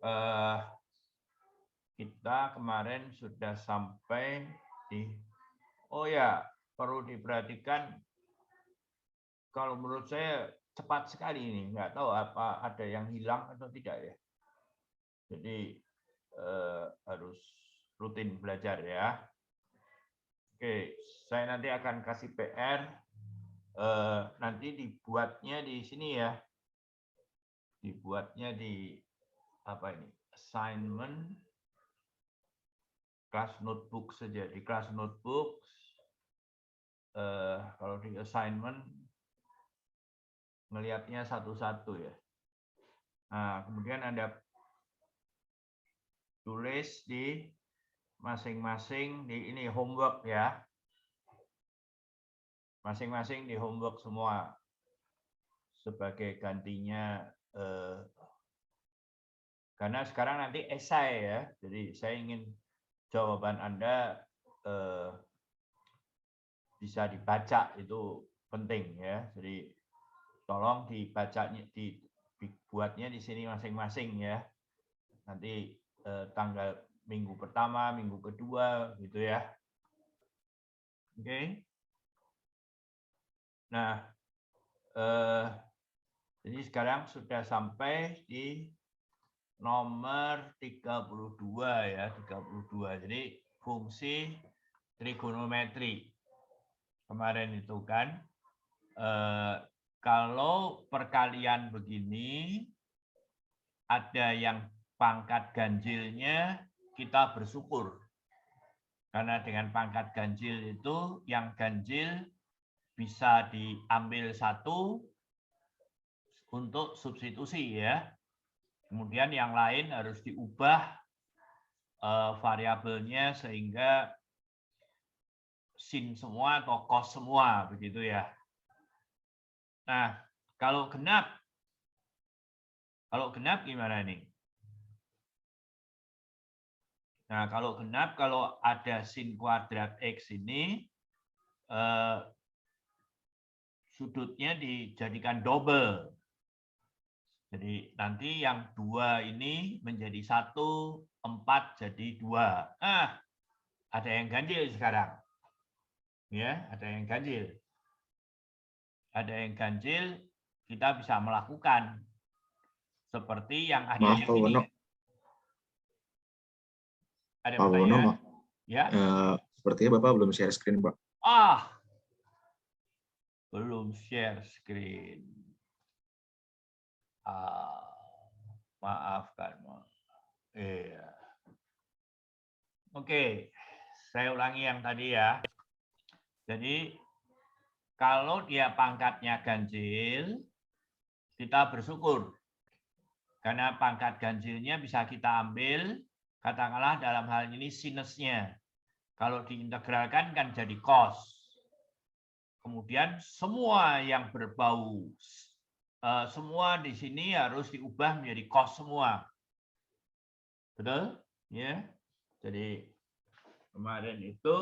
eh, kita kemarin sudah sampai di, oh ya, perlu diperhatikan, kalau menurut saya cepat sekali ini, nggak tahu apa ada yang hilang atau tidak ya. Jadi harus rutin belajar ya. Oke, saya nanti akan kasih PR, nanti dibuatnya di sini ya, dibuatnya di apa ini, assignment, kelas notebook saja. Di kelas notebook, kalau di assignment ngelihatnya satu-satu ya. Nah, kemudian Anda tulis di masing-masing di ini homework ya. Masing-masing di homework semua. Sebagai gantinya, karena sekarang nanti esai ya. Jadi saya ingin jawaban Anda bisa dibaca, itu penting ya. Jadi tolong dibacanya, dibuatnya di sini masing-masing ya. Nanti tanggal minggu pertama, minggu kedua gitu ya. Oke. Nah, jadi sekarang sudah sampai di nomor 32 ya, 32. Jadi fungsi trigonometri. Kemarin itu kan, kalau perkalian begini, ada yang pangkat ganjilnya, kita bersyukur. Karena dengan pangkat ganjil itu, yang ganjil bisa diambil satu untuk substitusi ya. Kemudian yang lain harus diubah variabelnya sehingga sin semua atau cos semua, begitu ya. Nah, kalau genap gimana nih? Nah, kalau genap, kalau ada sin kuadrat X ini, sudutnya dijadikan double. Jadi nanti yang 2 ini menjadi 1, 4 jadi 2. Ada yang ganjil sekarang. Ya, ada yang ganjil. Ada yang ganjil, kita bisa melakukan. Seperti yang ada Maaf, yang Pak ini. Wono. Ada Pak Wono, ya? Sepertinya Bapak belum share screen, Pak. Belum share screen. Maafkan. Iya. Oke, saya ulangi yang tadi ya. Jadi, kalau dia pangkatnya ganjil, kita bersyukur. Karena pangkat ganjilnya bisa kita ambil, katakanlah dalam hal ini sinusnya. Kalau diintegralkan kan jadi cos. Kemudian semua yang berbau, semua di sini harus diubah menjadi cos semua. Betul? Ya. Jadi kemarin itu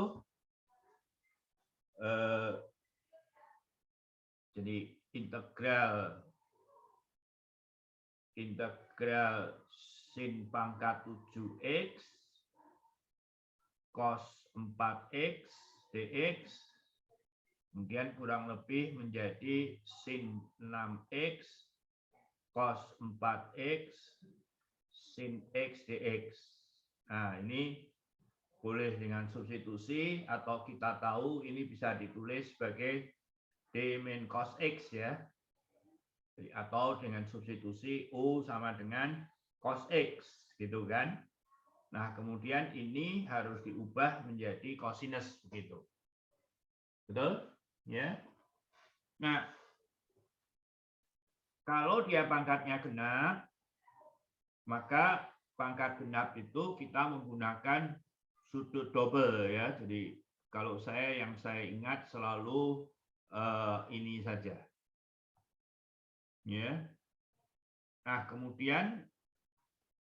jadi integral sin pangkat 7x cos 4x dx kemudian kurang lebih menjadi sin 6x cos 4x sin x dx. Nah, ini boleh dengan substitusi atau kita tahu ini bisa ditulis sebagai d min cos x ya. Atau dengan substitusi U sama dengan cos X, gitu kan. Nah, kemudian ini harus diubah menjadi cosinus, begitu. Betul? Ya. Nah, kalau dia pangkatnya genap, maka pangkat genap itu kita menggunakan sudut double ya. Jadi kalau yang saya ingat selalu ini saja. Ya. Nah, kemudian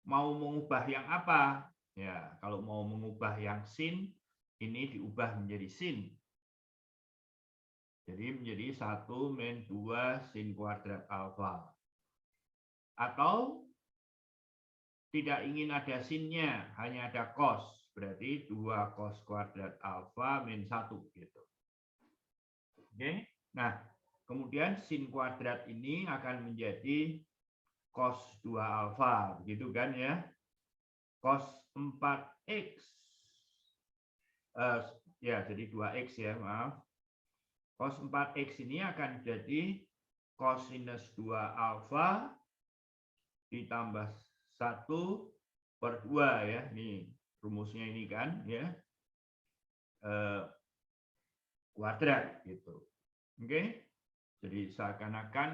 mau mengubah yang apa? Ya, kalau mau mengubah yang sin, ini diubah menjadi sin. Jadi menjadi 1 min 2 sin kuadrat alfa. Atau tidak ingin ada sinnya, hanya ada cos. Berarti 2 cos kuadrat alfa min 1 gitu. Oke. Nah, kemudian sin kuadrat ini akan menjadi cos 2 alfa, begitu kan ya? Cos 4x. Ya, jadi 2x ya, maaf. Cos 4x ini akan jadi cosinus 2 alfa ditambah 1/2 ya. Ini rumusnya ini kan ya. Kuadrat gitu. Oke. Jadi seakan-akan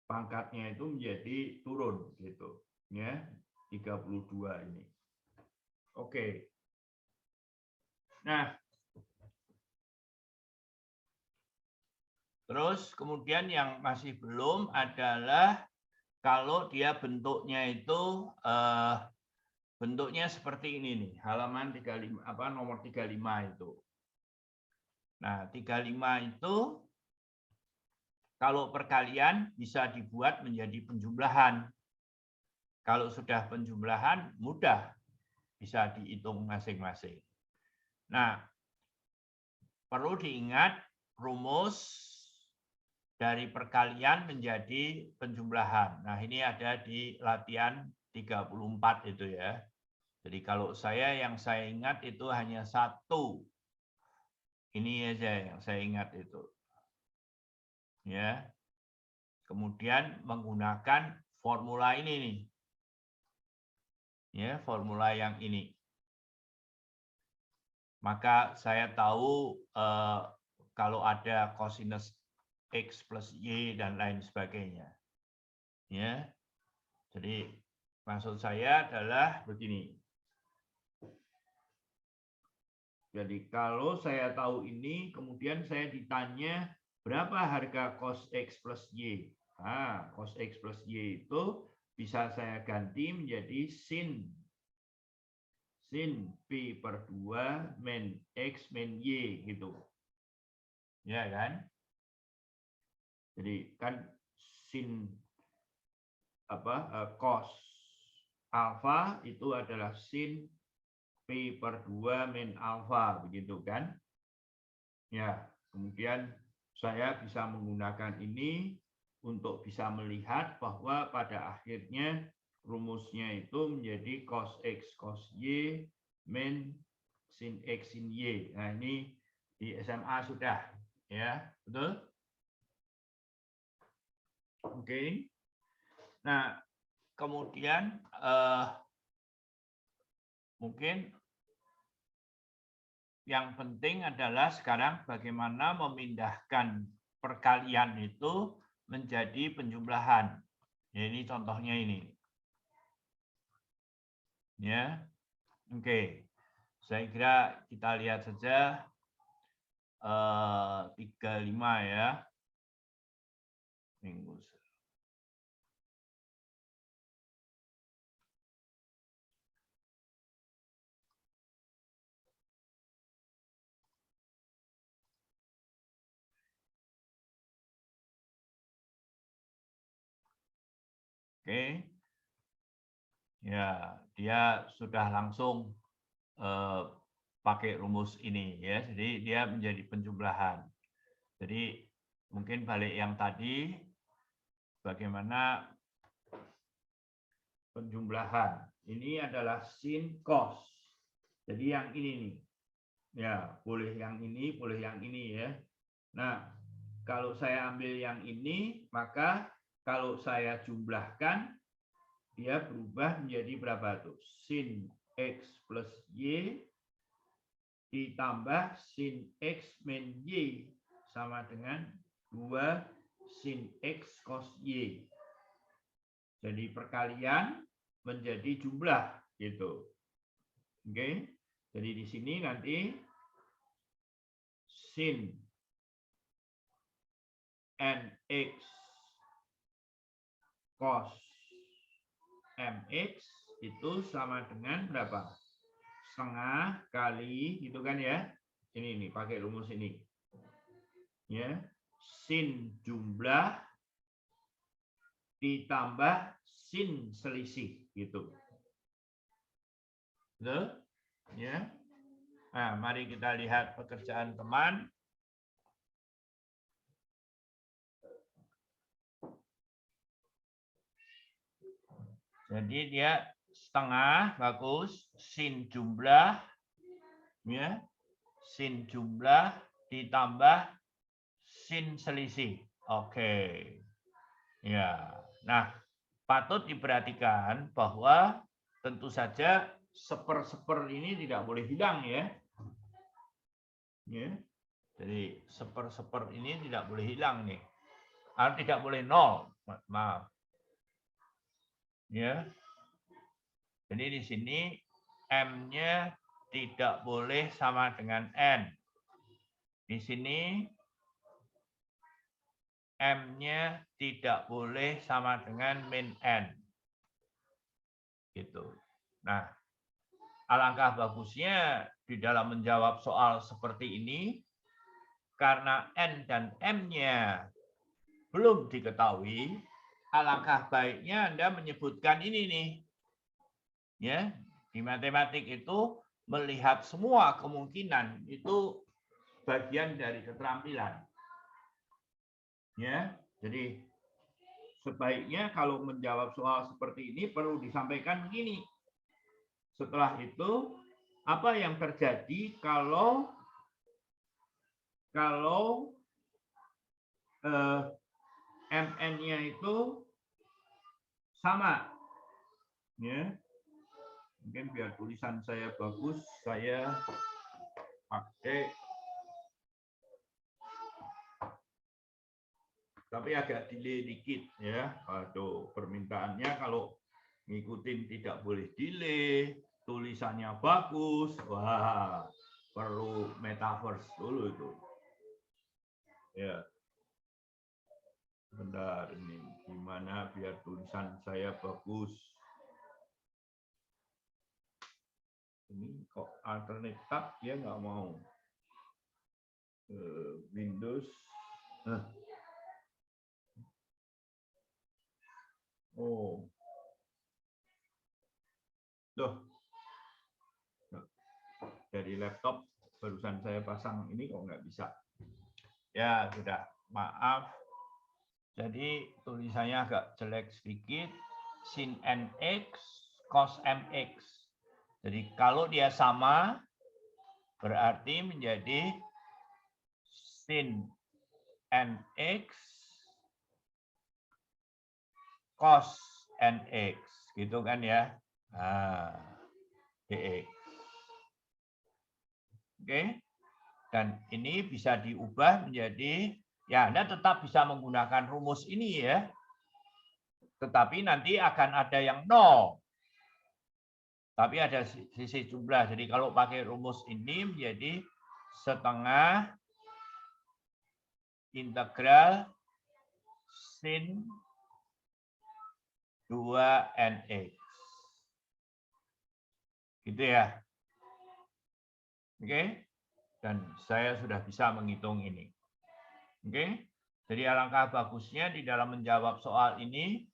pangkatnya itu menjadi turun gitu ya. 32 ini. Oke. Nah, terus kemudian yang masih belum adalah kalau dia bentuknya itu bentuknya seperti ini nih, halaman 35 nomor 35 itu. Nah, 35 itu kalau perkalian bisa dibuat menjadi penjumlahan. Kalau sudah penjumlahan mudah bisa dihitung masing-masing. Nah, perlu diingat rumus dari perkalian menjadi penjumlahan. Nah, ini ada di latihan 34 itu ya. Jadi kalau yang saya ingat itu hanya 1. Ini aja yang saya ingat itu. Ya. Kemudian menggunakan formula ini nih. Ya, formula yang ini. Maka saya tahu kalau ada cosinus X plus Y dan lain sebagainya. Ya. Jadi maksud saya adalah begini. Jadi kalau saya tahu ini, kemudian saya ditanya berapa harga cos X plus Y. Nah, cos X plus Y itu bisa saya ganti menjadi sin P/2 min X min Y gitu. Ya kan? Jadi kan sin cos alfa itu adalah sin P/2 min alfa, begitu kan? Ya, kemudian saya bisa menggunakan ini untuk bisa melihat bahwa pada akhirnya rumusnya itu menjadi cos X cos Y min sin X sin Y. Nah, ini di SMA sudah, ya, betul? Oke. Nah, kemudian mungkin yang penting adalah sekarang bagaimana memindahkan perkalian itu menjadi penjumlahan. Ya, ini contohnya ini. Ya, oke. Saya kira kita lihat saja 35 ya. Minggu. Oke. Ya, dia sudah langsung pakai rumus ini ya. Jadi dia menjadi penjumlahan. Jadi mungkin balik yang tadi bagaimana penjumlahan. Ini adalah sin cos. Jadi yang ini nih. Ya, boleh yang ini, boleh yang ini ya. Nah, kalau saya ambil yang ini, maka kalau saya jumlahkan dia berubah menjadi berapa tuh? Sin X plus Y ditambah sin X min Y sama dengan 2 sin X cos Y. Jadi perkalian menjadi jumlah gitu. Oke. Jadi di sini nanti sin NX cos MX itu sama dengan berapa? Setengah kali gitu kan ya. Ini nih pakai rumus ini. Ya. Sin jumlah ditambah sin selisih gitu. Betul? Ya. Nah, mari kita lihat pekerjaan teman. Jadi dia setengah, bagus. Sin jumlah, ya. Sin jumlah ditambah sin selisih. Oke. Ya. Nah, patut diperhatikan bahwa tentu saja seper-seper ini tidak boleh hilang ya. Ya. Jadi seper-seper ini tidak boleh hilang nih. Tidak boleh nol. Maaf. Ya. Jadi di sini M-nya tidak boleh sama dengan N. Di sini M-nya tidak boleh sama dengan min N. Gitu. Nah, alangkah bagusnya di dalam menjawab soal seperti ini, karena N dan M-nya belum diketahui, alangkah baiknya Anda menyebutkan ini nih. Ya, di matematik itu melihat semua kemungkinan itu bagian dari keterampilan. Ya, jadi sebaiknya kalau menjawab soal seperti ini perlu disampaikan begini. Setelah itu, apa yang terjadi kalau MN-nya itu sama? Ya. Mungkin biar tulisan saya bagus, saya pakai, tapi agak delay dikit ya. Aduh, permintaannya kalau ngikutin tidak boleh delay, tulisannya bagus, wah perlu metaverse dulu itu. Ya, bentar ini gimana biar tulisan saya bagus. Ini kok alternate tab dia nggak mau. Windows. Oh. Loh. Dari laptop barusan saya pasang ini kok nggak bisa. Ya, sudah. Maaf. Jadi tulisannya agak jelek sedikit. Sin NX, cos MX. Jadi kalau dia sama, berarti menjadi sin NX cos NX. Gitu kan ya. Nah, DX. Oke. Dan ini bisa diubah menjadi, ya Anda tetap bisa menggunakan rumus ini ya. Tetapi nanti akan ada yang nol. Tapi ada sisi jumlah. Jadi kalau pakai rumus ini menjadi setengah integral sin 2nx. Gitu ya. Oke. Dan saya sudah bisa menghitung ini. Oke. Jadi alangkah bagusnya di dalam menjawab soal ini,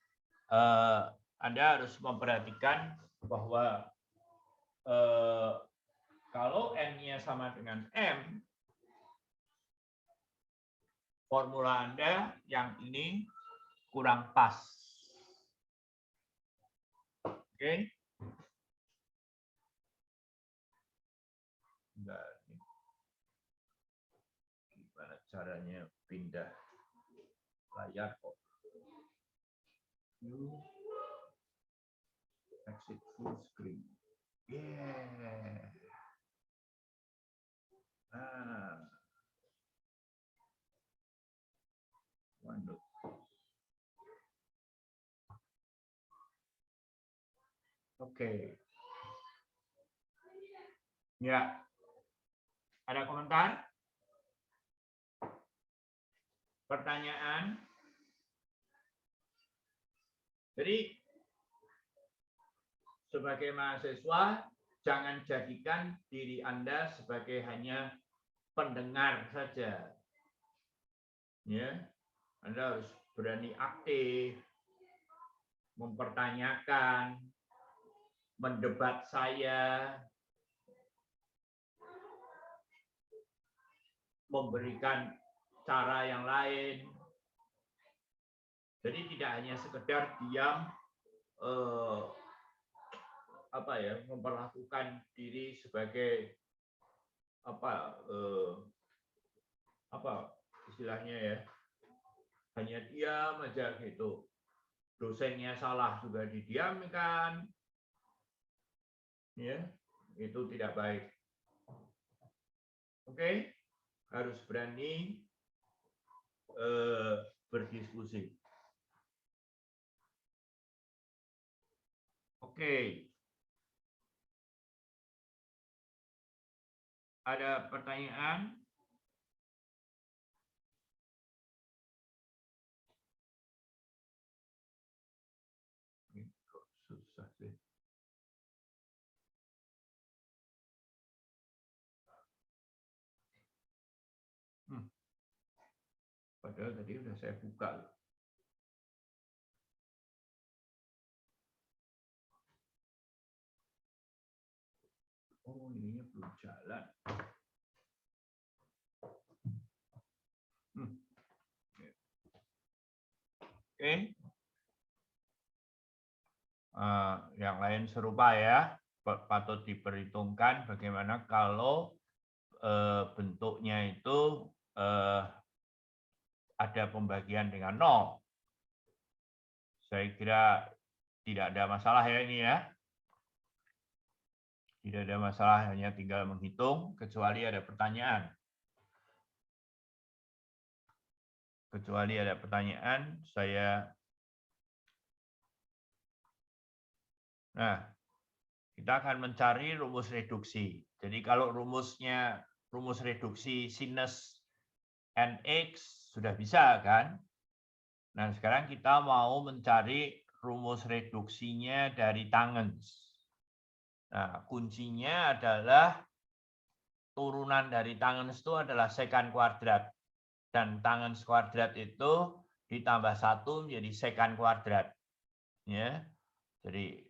Anda harus memperhatikan bahwa kalau N-nya sama dengan M, formula Anda yang ini kurang pas. Oke. Gimana caranya pindah layar kok? Exit full screen. Yeah. Waduh. Oke. Ya. Ada komentar? Pertanyaan? Jadi, sebagai mahasiswa, jangan jadikan diri Anda sebagai hanya pendengar saja. Ya, Anda harus berani aktif, mempertanyakan, mendebat saya, memberikan cara yang lain. Jadi tidak hanya sekedar diam, memperlakukan diri sebagai istilahnya ya, hanya diam aja gitu. Dosennya salah juga didiamkan, ya itu tidak baik. Oke, harus berani berdiskusi. Oke. Ada pertanyaan? Kok susah sih. Padahal tadi udah saya buka loh. Oh, ininya belum jalan. Oke. Yang lain serupa ya, patut diperhitungkan bagaimana kalau bentuknya itu ada pembagian dengan 0. Saya kira tidak ada masalah ya ini ya. Tidak ada masalah, hanya tinggal menghitung, kecuali ada pertanyaan. Kecuali ada pertanyaan, Nah, kita akan mencari rumus reduksi. Jadi kalau rumus reduksi sinus nx sudah bisa kan? Nah, sekarang kita mau mencari rumus reduksinya dari tangens. Nah, kuncinya adalah turunan dari tangens itu adalah sekant kuadrat. Dan tangens kuadrat itu ditambah 1 menjadi sekant kuadrat. Ya. Jadi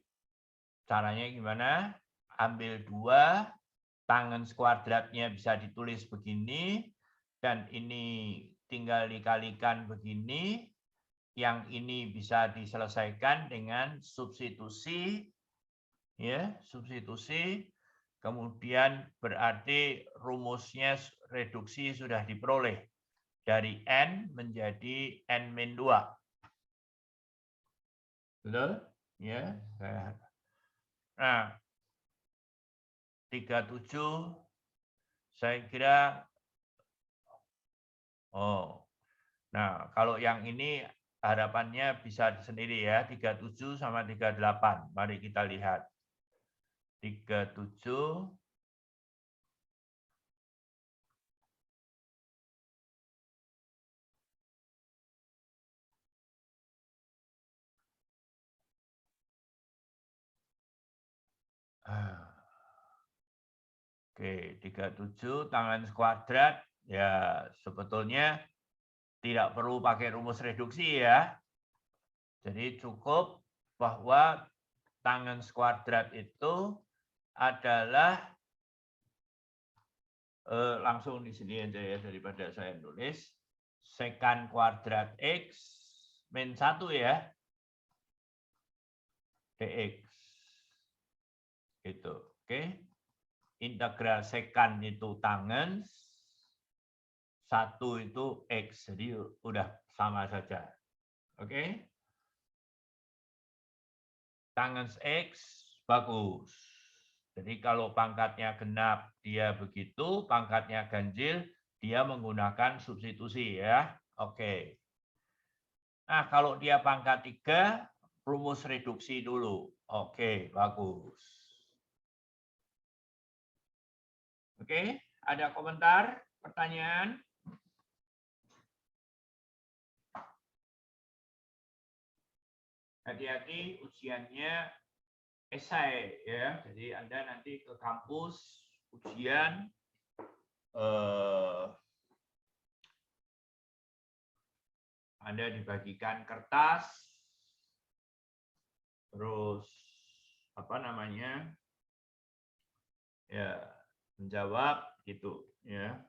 caranya gimana? Ambil 2, tangens kuadratnya bisa ditulis begini, dan ini tinggal dikalikan begini. Yang ini bisa diselesaikan dengan substitusi, ya, substitusi. Kemudian berarti rumusnya reduksi sudah diperoleh dari n menjadi n-2. Betul? Ya. Nah, 37 saya kira nah kalau yang ini harapannya bisa sendiri ya, 37 sama 38. Mari kita lihat. 37 Oke, 37 tangens kuadrat ya sebetulnya tidak perlu pakai rumus reduksi ya. Jadi cukup bahwa tangens kuadrat itu adalah langsung di sini aja ya daripada saya nulis sekant kuadrat x min 1 ya dx itu. Oke. Integral sekant itu tangens, 1 itu x, jadi udah sama saja. Oke. Tangens x bagus. Jadi kalau pangkatnya genap dia begitu, pangkatnya ganjil dia menggunakan substitusi ya. Oke. Nah, kalau dia pangkat 3, rumus reduksi dulu. Oke, bagus. Oke, ada komentar, pertanyaan? Hati-hati ujiannya esai ya. Jadi Anda nanti ke kampus ujian Anda dibagikan kertas terus apa namanya, ya menjawab gitu ya.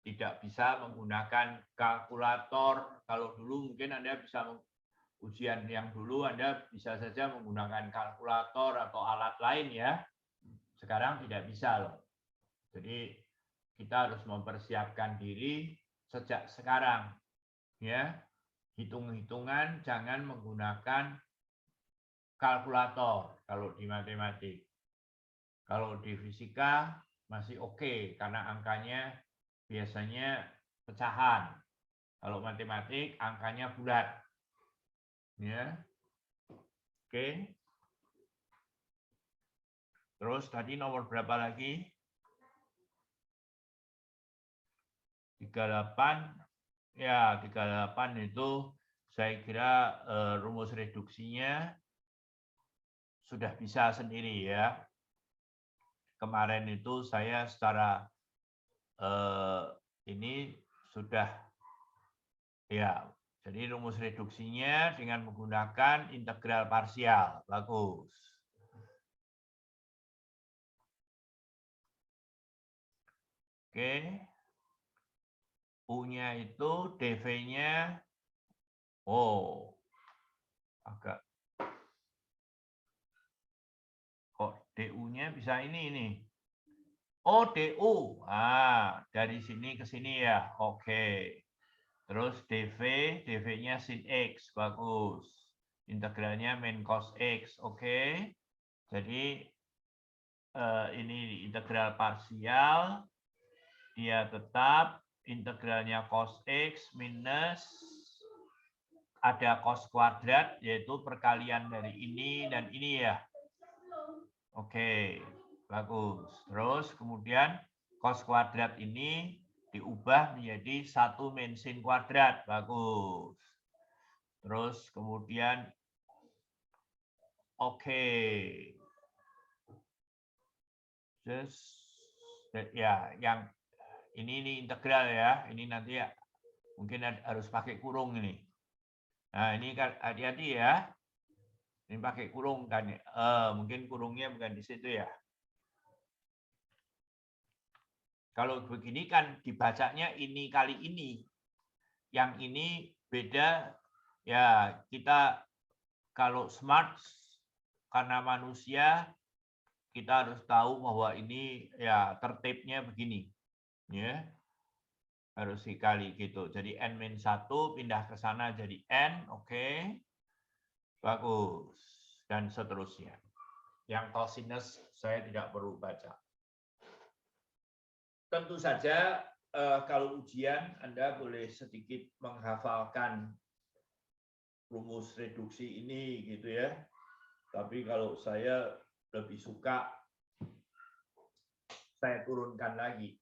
Tidak bisa menggunakan kalkulator. Kalau dulu mungkin Anda bisa ujian yang dulu Anda bisa saja menggunakan kalkulator atau alat lain ya. Sekarang tidak bisa loh. Jadi kita harus mempersiapkan diri sejak sekarang ya. Hitung-hitungan jangan menggunakan kalkulator kalau di matematik. Kalau di fisika masih oke karena angkanya biasanya pecahan. Kalau matematik angkanya bulat. Ya. Oke. Terus tadi nomor berapa lagi? 38. Ya, 38 itu saya kira rumus reduksinya sudah bisa sendiri ya. Kemarin itu saya secara ini sudah ya. Jadi rumus reduksinya dengan menggunakan integral parsial. Bagus. Oke. U-nya itu dV-nya agak kok DU-nya bisa ini. Oh, DU. Dari sini ke sini ya. Oke. Terus dV-nya sin X. Bagus. Integralnya min cos X. Oke. Jadi ini integral parsial. Dia tetap integralnya cos X minus ada cos kuadrat, yaitu perkalian dari ini dan ini ya. Oke, bagus. Terus kemudian cos kuadrat ini diubah menjadi 1 min sin kuadrat. Bagus. Terus kemudian oke. Terus ya yang ini integral ya. Ini nanti ya mungkin harus pakai kurung ini. Nah, ini kan hati-hati ya. Ini pakai kurung kan. Mungkin kurungnya bukan di situ ya. Kalau begini kan dibacanya ini kali ini. Yang ini beda. Ya, kita kalau smart karena manusia kita harus tahu bahwa ini ya tertibnya begini. Ya. Harus dikali gitu. Jadi n-1 pindah ke sana jadi n, oke. Bagus. Dan seterusnya. Yang cosinus saya tidak perlu baca. Tentu saja kalau ujian Anda boleh sedikit menghafalkan rumus reduksi ini gitu ya. Tapi kalau saya lebih suka saya turunkan lagi.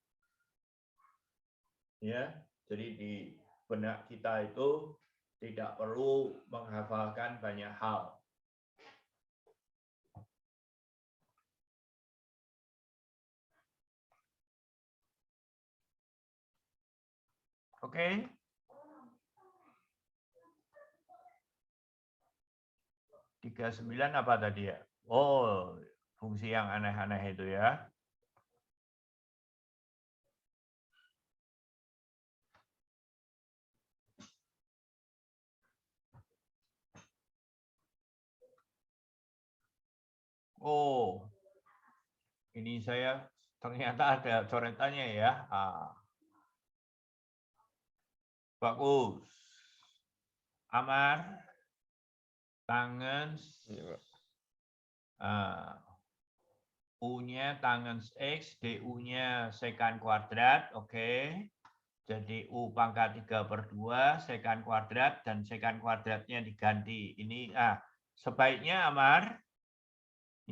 Ya, jadi di benak kita itu tidak perlu menghafalkan banyak hal. Oke. Tiga 39 apa tadi ya? Oh, fungsi yang aneh-aneh itu ya. Oh, ini saya ternyata ada coretannya ya. Bagus. Amar, tangen, U-nya tangen X, DU-nya sekant kuadrat, oke. Jadi U pangkat 3/2, sekant kuadrat, dan sekant kuadratnya diganti. Ini, sebaiknya Amar,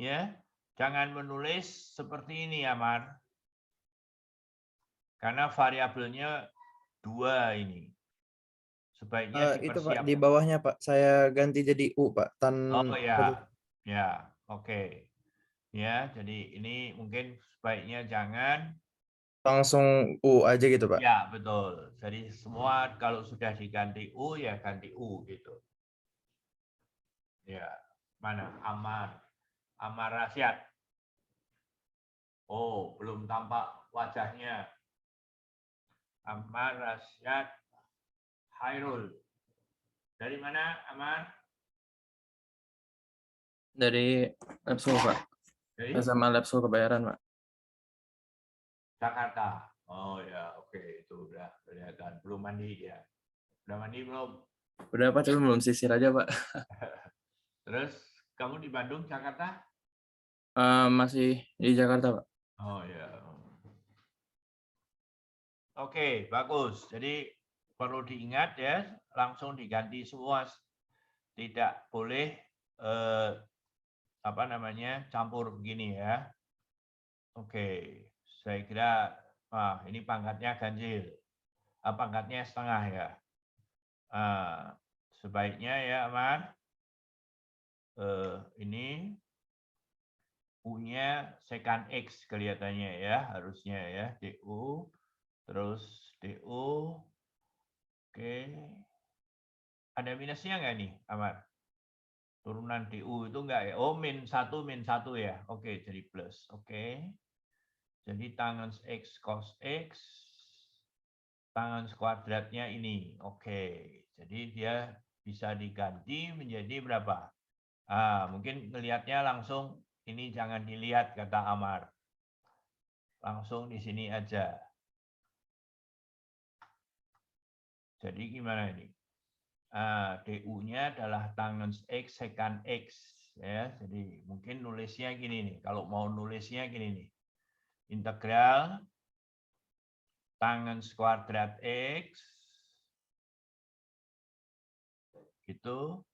ya, jangan menulis seperti ini Amar. Karena variabelnya 2 ini. Sebaiknya Itu Pak, dipersiapkan. di bawahnya Pak, saya ganti jadi U Pak. Oh ya, oke. Ya, jadi ini mungkin sebaiknya jangan Langsung U aja gitu Pak. ya, betul. Jadi semua kalau sudah diganti U ya ganti U gitu. Ya, mana? Amar Rasyad. Oh, belum tampak wajahnya. Amar Rasyad Hairul. Dari mana, Amar? Dari Labsul, Pak. Dari SMA Labsul Kebayoran, Pak. Jakarta. Oh ya, oke, itu udah kelihatan. Belum mandi ya. Udah mandi belum? Udah, Pak, tapi belum sisir aja, Pak. Terus kamu di Bandung, Jakarta? Masih di Jakarta, Pak. Oh ya. Oke, bagus. Jadi perlu diingat ya, langsung diganti semua. Tidak boleh campur begini ya. Oke, saya kira ini pangkatnya ganjil. Pangkatnya setengah ya. Sebaiknya ya, Amar. Ini U-nya secant X kelihatannya ya, harusnya ya, DU. Terus DU. Oke. Ada minusnya nggak nih, Amar? Turunan DU itu enggak ya? Oh, min 1 ya. Oke, jadi plus. Oke. Jadi tangens X cos X. Tangens kuadratnya ini. Oke. Jadi dia bisa diganti menjadi berapa? Mungkin ngelihatnya langsung ini jangan dilihat kata Amar. Langsung di sini aja. Jadi gimana ini? DU-nya adalah tangens X secant X ya. Jadi mungkin nulisnya gini nih. Kalau mau nulisnya gini nih. Integral tangens kuadrat X itu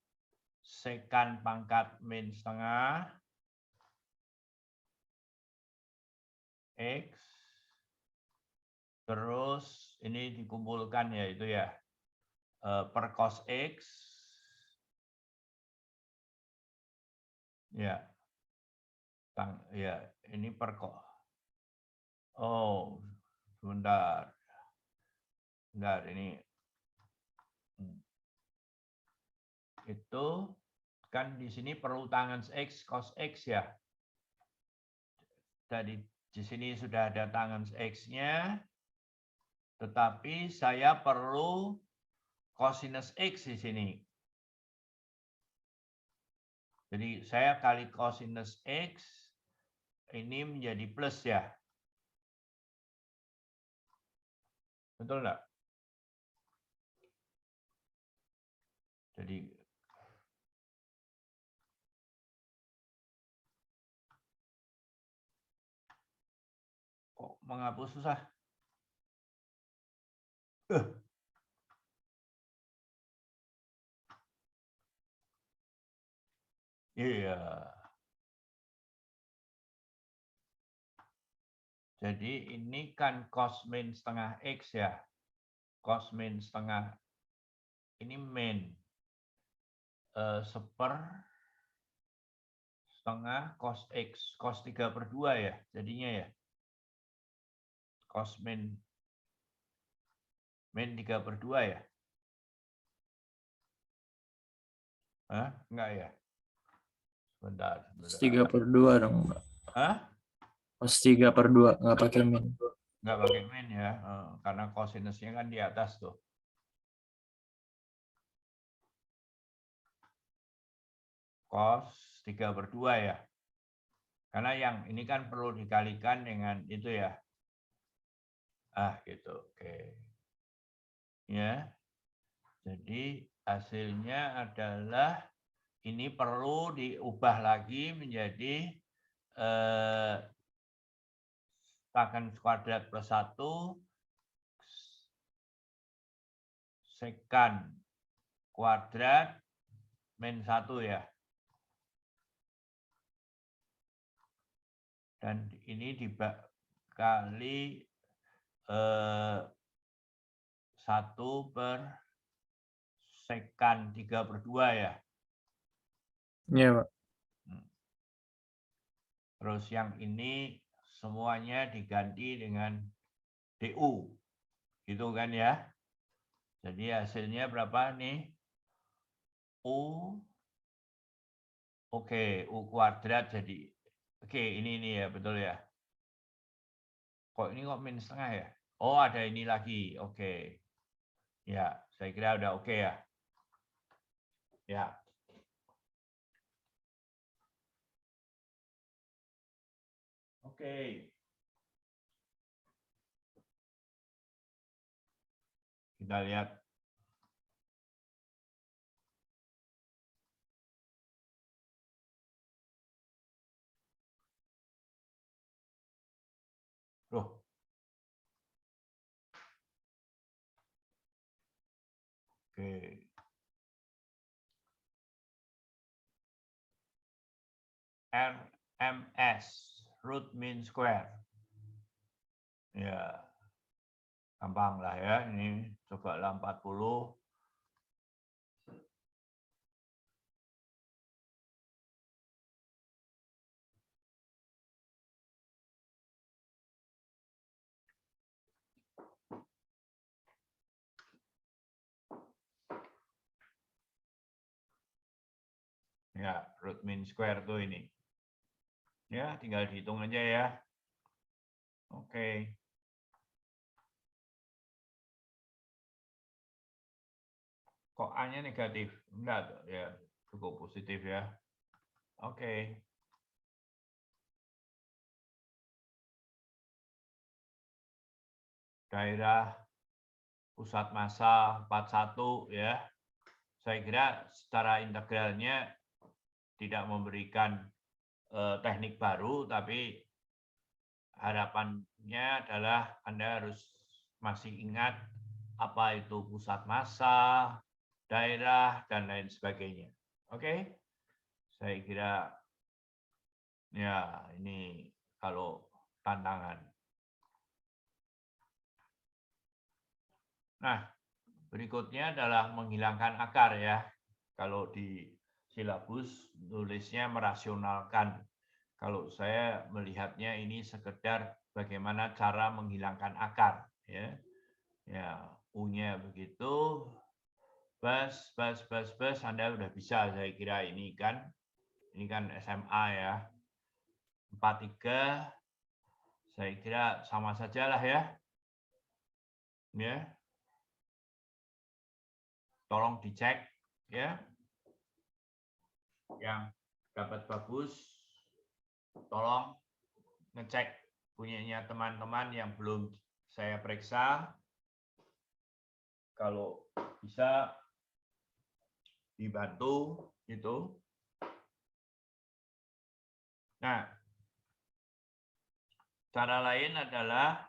secant pangkat min setengah X terus ini dikumpulkan ya itu ya per cos X ya ini per cos. Oh, sebentar ini itu kan di sini perlu tangens X cos X ya. Jadi di sini sudah ada tangens X-nya, tetapi saya perlu cosinus X di sini. Jadi saya kali cosinus X ini menjadi plus ya. Betul enggak? Jadi kok menghapus susah? Iya. Jadi ini kan cos min setengah X ya. Cos min setengah ini min seper setengah cos X. Cos 3/2 ya jadinya ya. Cos min 3/2 ya. Enggak ya? Sebentar. Cos 3/2 dong, Pak. Cos 3/2, nggak pakai min. Nggak pakai min ya, karena cosinusnya kan di atas tuh. Cos 3/2 ya. Karena yang ini kan perlu dikalikan dengan itu ya. Gitu. Oke. Ya. Jadi hasilnya adalah ini perlu diubah lagi menjadi tangens kuadrat plus 1 secant kuadrat min 1 ya. Dan ini dikali 1 per secant 3/2 ya. Iya, Pak. Terus yang ini semuanya diganti dengan DU. Gitu kan ya. Jadi hasilnya berapa nih? U Oke, U kuadrat jadi, oke ini ya, betul ya. Kok ini kok min setengah ya? Oh, ada ini lagi, oke. Ya, saya kira udah oke ya. Ya. Oke. Kita lihat. Loh. Oke. RMS, root mean square. Ya. Gampang lah ya, ini coba lah 40. Ya, root mean square tuh ini. Ya, tinggal dihitung aja ya. Oke. Kok A-nya negatif? Enggak, ya cukup positif ya. Oke. Daerah pusat massa 41 ya. Saya kira secara integralnya tidak memberikan teknik baru, tapi harapannya adalah Anda harus masih ingat apa itu pusat massa, daerah, dan lain sebagainya. Oke? Saya kira ya ini kalau tantangan. Nah, berikutnya adalah menghilangkan akar ya. Kalau di silabus tulisnya merasionalkan. Kalau saya melihatnya ini sekedar bagaimana cara menghilangkan akar ya. Ya, U-nya begitu. Bas Anda udah bisa, saya kira ini kan SMA ya. 43 saya kira sama saja lah ya. Ya. Tolong dicek ya. Yang dapat bagus tolong ngecek punyanya teman-teman yang belum saya periksa. Kalau bisa dibantu gitu. Nah, cara lain adalah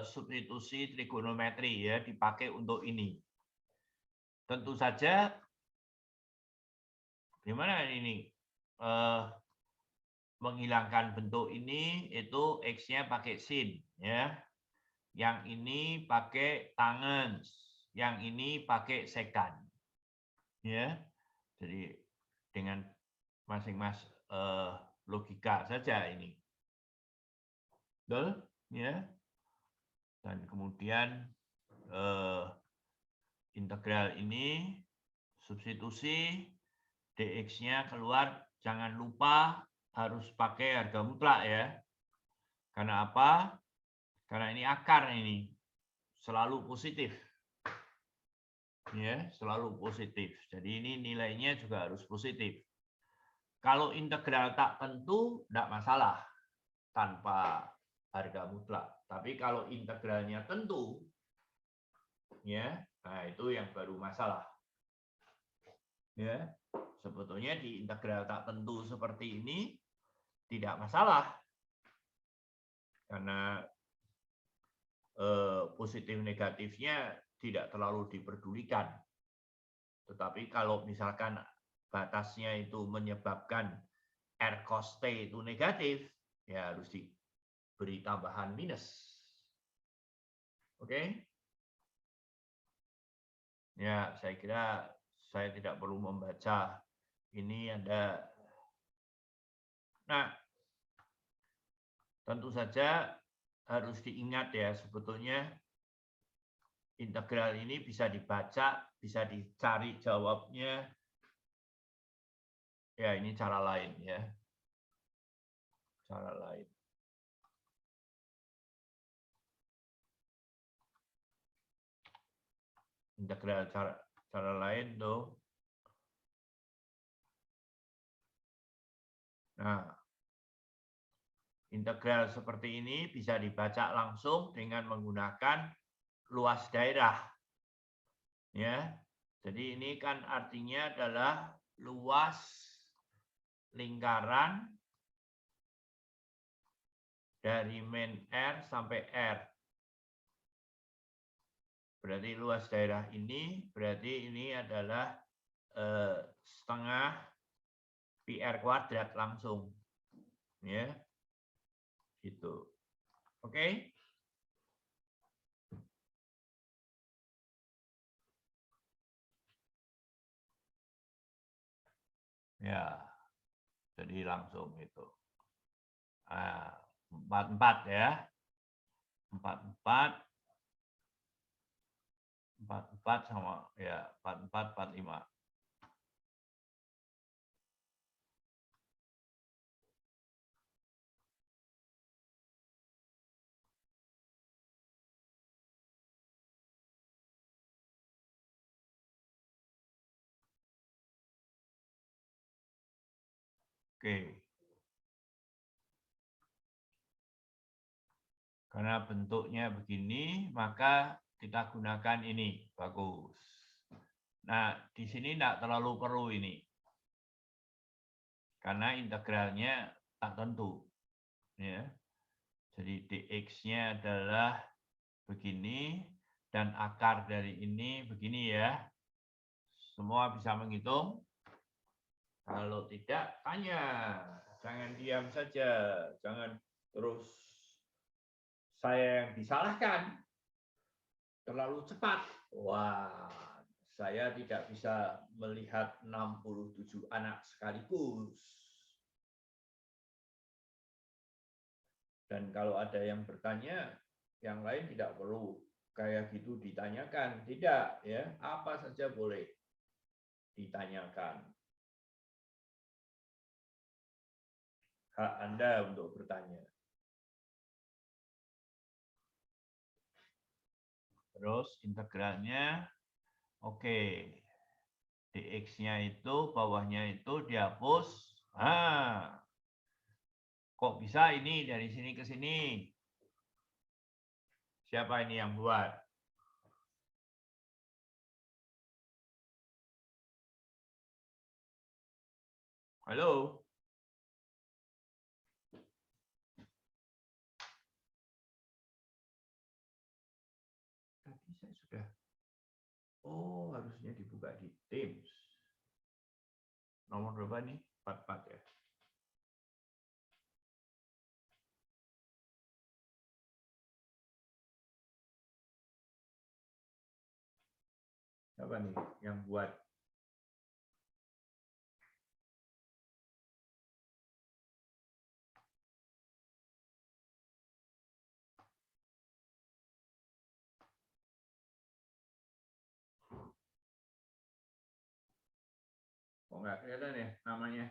substitusi trigonometri ya, dipakai untuk ini. Tentu saja gimana ini menghilangkan bentuk ini, itu X-nya pakai sin ya. Yang ini pakai tangen, yang ini pakai sekan. Ya. Jadi dengan masing-masing logika saja ini. Betul? Ya. Dan kemudian integral ini substitusi dx-nya keluar, jangan lupa harus pakai harga mutlak ya. Karena apa? Karena ini akar ini selalu positif. Ya, selalu positif. Jadi ini nilainya juga harus positif. Kalau integral tak tentu tidak masalah tanpa harga mutlak. Tapi kalau integralnya tentu, ya, nah itu yang baru masalah. Ya, sebetulnya di integral tak tentu seperti ini tidak masalah, karena positif negatifnya tidak terlalu diperdulikan. Tetapi kalau misalkan batasnya itu menyebabkan R cos T itu negatif, ya harus diberi tambahan minus. Oke? Ya, saya kira saya tidak perlu membaca ini ada. Nah, tentu saja harus diingat ya, sebetulnya integral ini bisa dibaca, bisa dicari jawabnya Ya, ini cara lain ya. Cara lain. Integral cara lain tuh. Nah, integral seperti ini bisa dibaca langsung dengan menggunakan luas daerah. Ya. Jadi ini kan artinya adalah luas lingkaran dari min R sampai R. Berarti luas daerah ini, berarti ini adalah setengah PR kuadrat langsung. Ya. Gitu. Oke? Ya. Jadi langsung itu. Nah, 44 ya. 44 sama ya 44 45. Oke. Karena bentuknya begini, maka kita gunakan ini. Bagus. Nah, di sini tidak terlalu perlu ini. Karena integralnya tak tentu. Ya. Jadi dx-nya adalah begini, dan akar dari ini begini ya. Semua bisa menghitung. Kalau tidak, tanya. Jangan diam saja. Jangan terus saya yang disalahkan. Terlalu cepat. Wah, saya tidak bisa melihat 67 anak sekaligus. Dan kalau ada yang bertanya, yang lain tidak perlu kayak gitu ditanyakan. Tidak, ya. Apa saja boleh ditanyakan. Hak Anda untuk bertanya. Terus integralnya, oke. Dx-nya itu, bawahnya itu dihapus. Ah, kok bisa ini dari sini ke sini? Siapa ini yang buat? Halo? Tadi saya sudah. Oh, harusnya dibuka di Teams. Nomor berapa nih? 44 ya. Siapa nih yang buat? Kok nggak kelihatan ya namanya?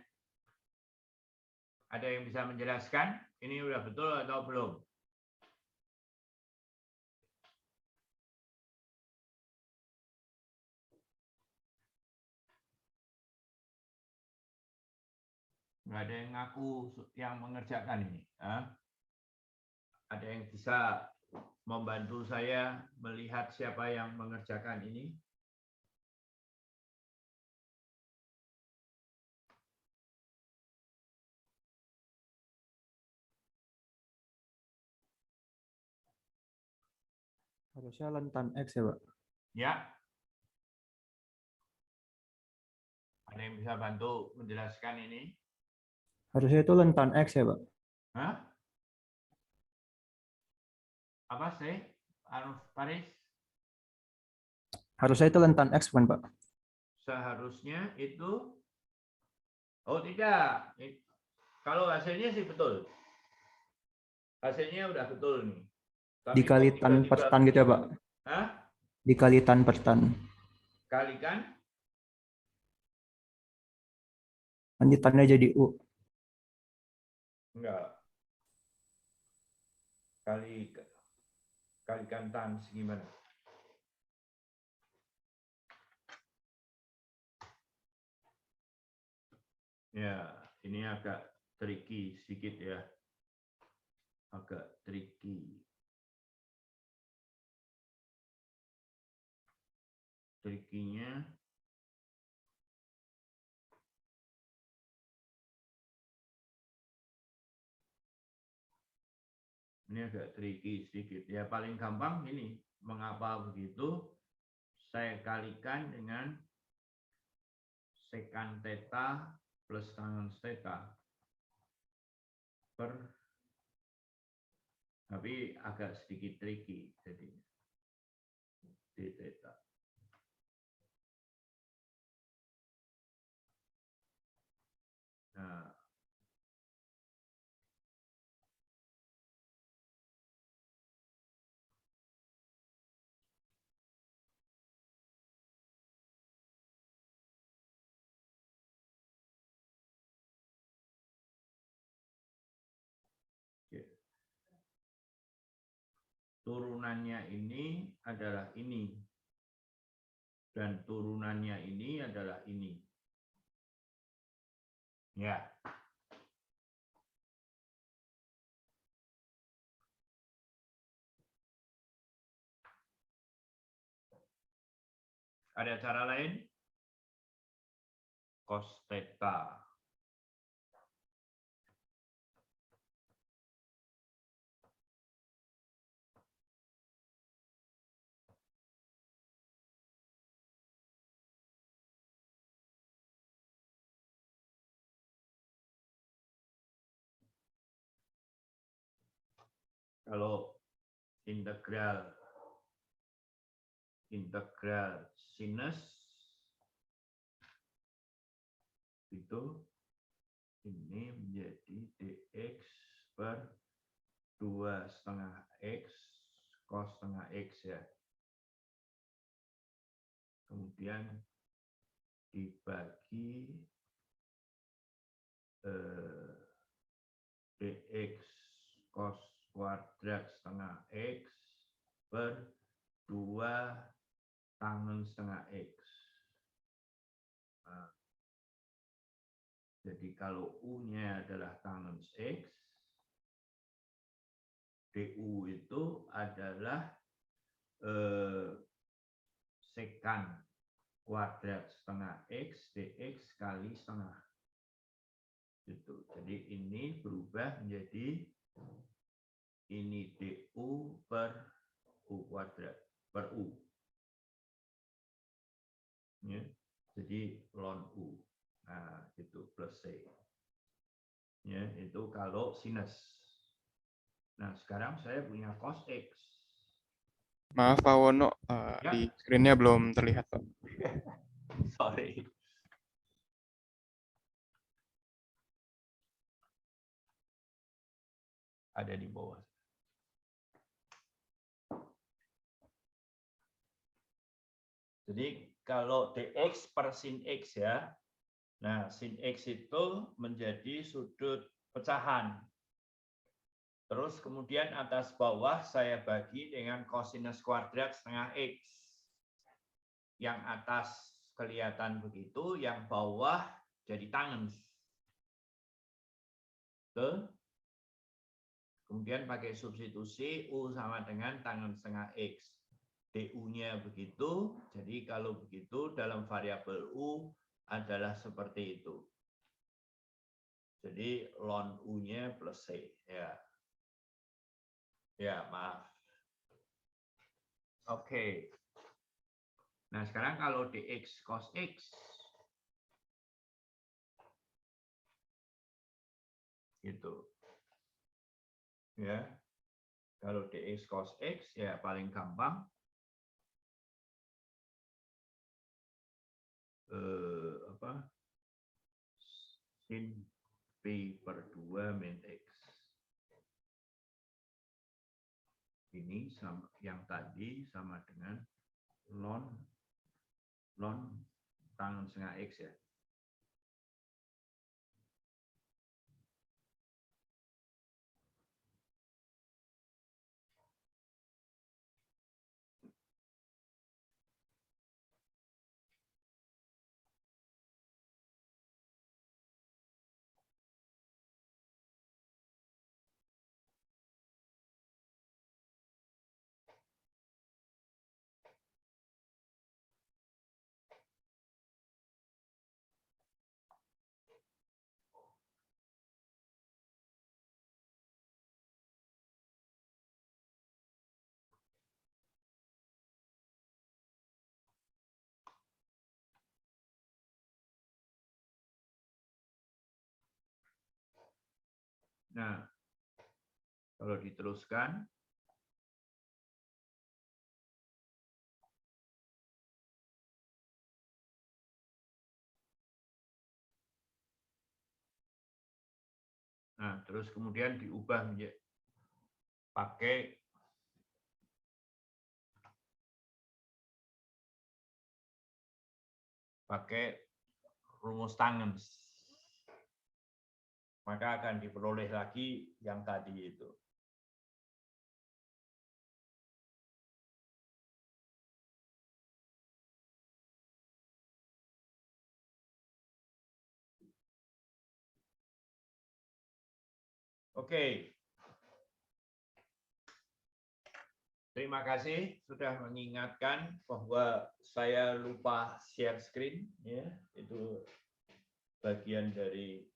Ada yang bisa menjelaskan? Ini udah betul atau belum? Nggak ada yang ngaku yang mengerjakan ini. Ada yang bisa membantu saya melihat siapa yang mengerjakan ini? Harusnya rentan X ya, Pak? Ya. Ada yang bisa bantu menjelaskan ini? Harusnya itu rentan X ya, Pak? Hah? Apa sih? Paris? Harusnya itu rentan X, bukan, Pak? Seharusnya itu. Oh tidak. Kalau hasilnya sih betul. Hasilnya udah betul nih. Tapi Dikali kok tan tiba-tiba per tan gitu ya, Pak? Hah? Dikali tan per tan. Kalikan Lanjutannya jadi U. Enggak. Kalikan tan gimana? Ya, ini agak tricky sedikit ya. Agak tricky. Trikinya ini agak tricky sedikit. Ya paling gampang ini. Mengapa begitu? Saya kalikan dengan sekan theta plus tangen theta per, tapi agak sedikit tricky jadi d theta. Nah, turunannya ini adalah ini dan turunannya ini adalah ini. Ya. Ada cara lain? Cos theta. Kalau integral sinus itu ini menjadi dx per 2,5 x cos setengah x ya. Kemudian dibagi dx cos kuadrat setengah x per 2 tangen setengah x. Nah, jadi kalau U-nya adalah tangen x, DU itu adalah sekan kuadrat setengah x dx kali setengah. Gitu. Jadi ini berubah menjadi ini DU per U kuadrat per U. Ya. Jadi ln U. Nah, itu plus C. Ya, itu kalau sinus. Nah, sekarang saya punya cos X. Maaf Pak Wono, Ya. di screen-nya belum terlihat Pak. Sorry. Ada di bawah. Jadi kalau dx per sin x ya. Nah, sin x itu menjadi sudut pecahan. Terus kemudian atas bawah saya bagi dengan kosinus kuadrat setengah x. Yang atas kelihatan begitu, yang bawah jadi tangens. Kemudian pakai substitusi U sama dengan tangen setengah x. DU-nya begitu, jadi kalau begitu dalam variabel U adalah seperti itu. Jadi ln U-nya plus C. Ya. Ya, maaf. Oke. Nah, sekarang kalau dx cos x. Gitu. Ya. Kalau dx cos x, ya paling gampang. Sin P per 2 min X. Ini sama, yang tadi sama dengan ln tangen setengah X ya. Nah, kalau diteruskan, nah terus kemudian diubah menjadi pakai rumus tangen, maka akan diperoleh lagi yang tadi itu. Oke. Terima kasih sudah mengingatkan bahwa saya lupa share screen, ya. Itu bagian dari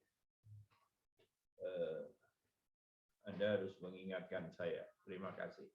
Anda harus mengingatkan saya. Terima kasih.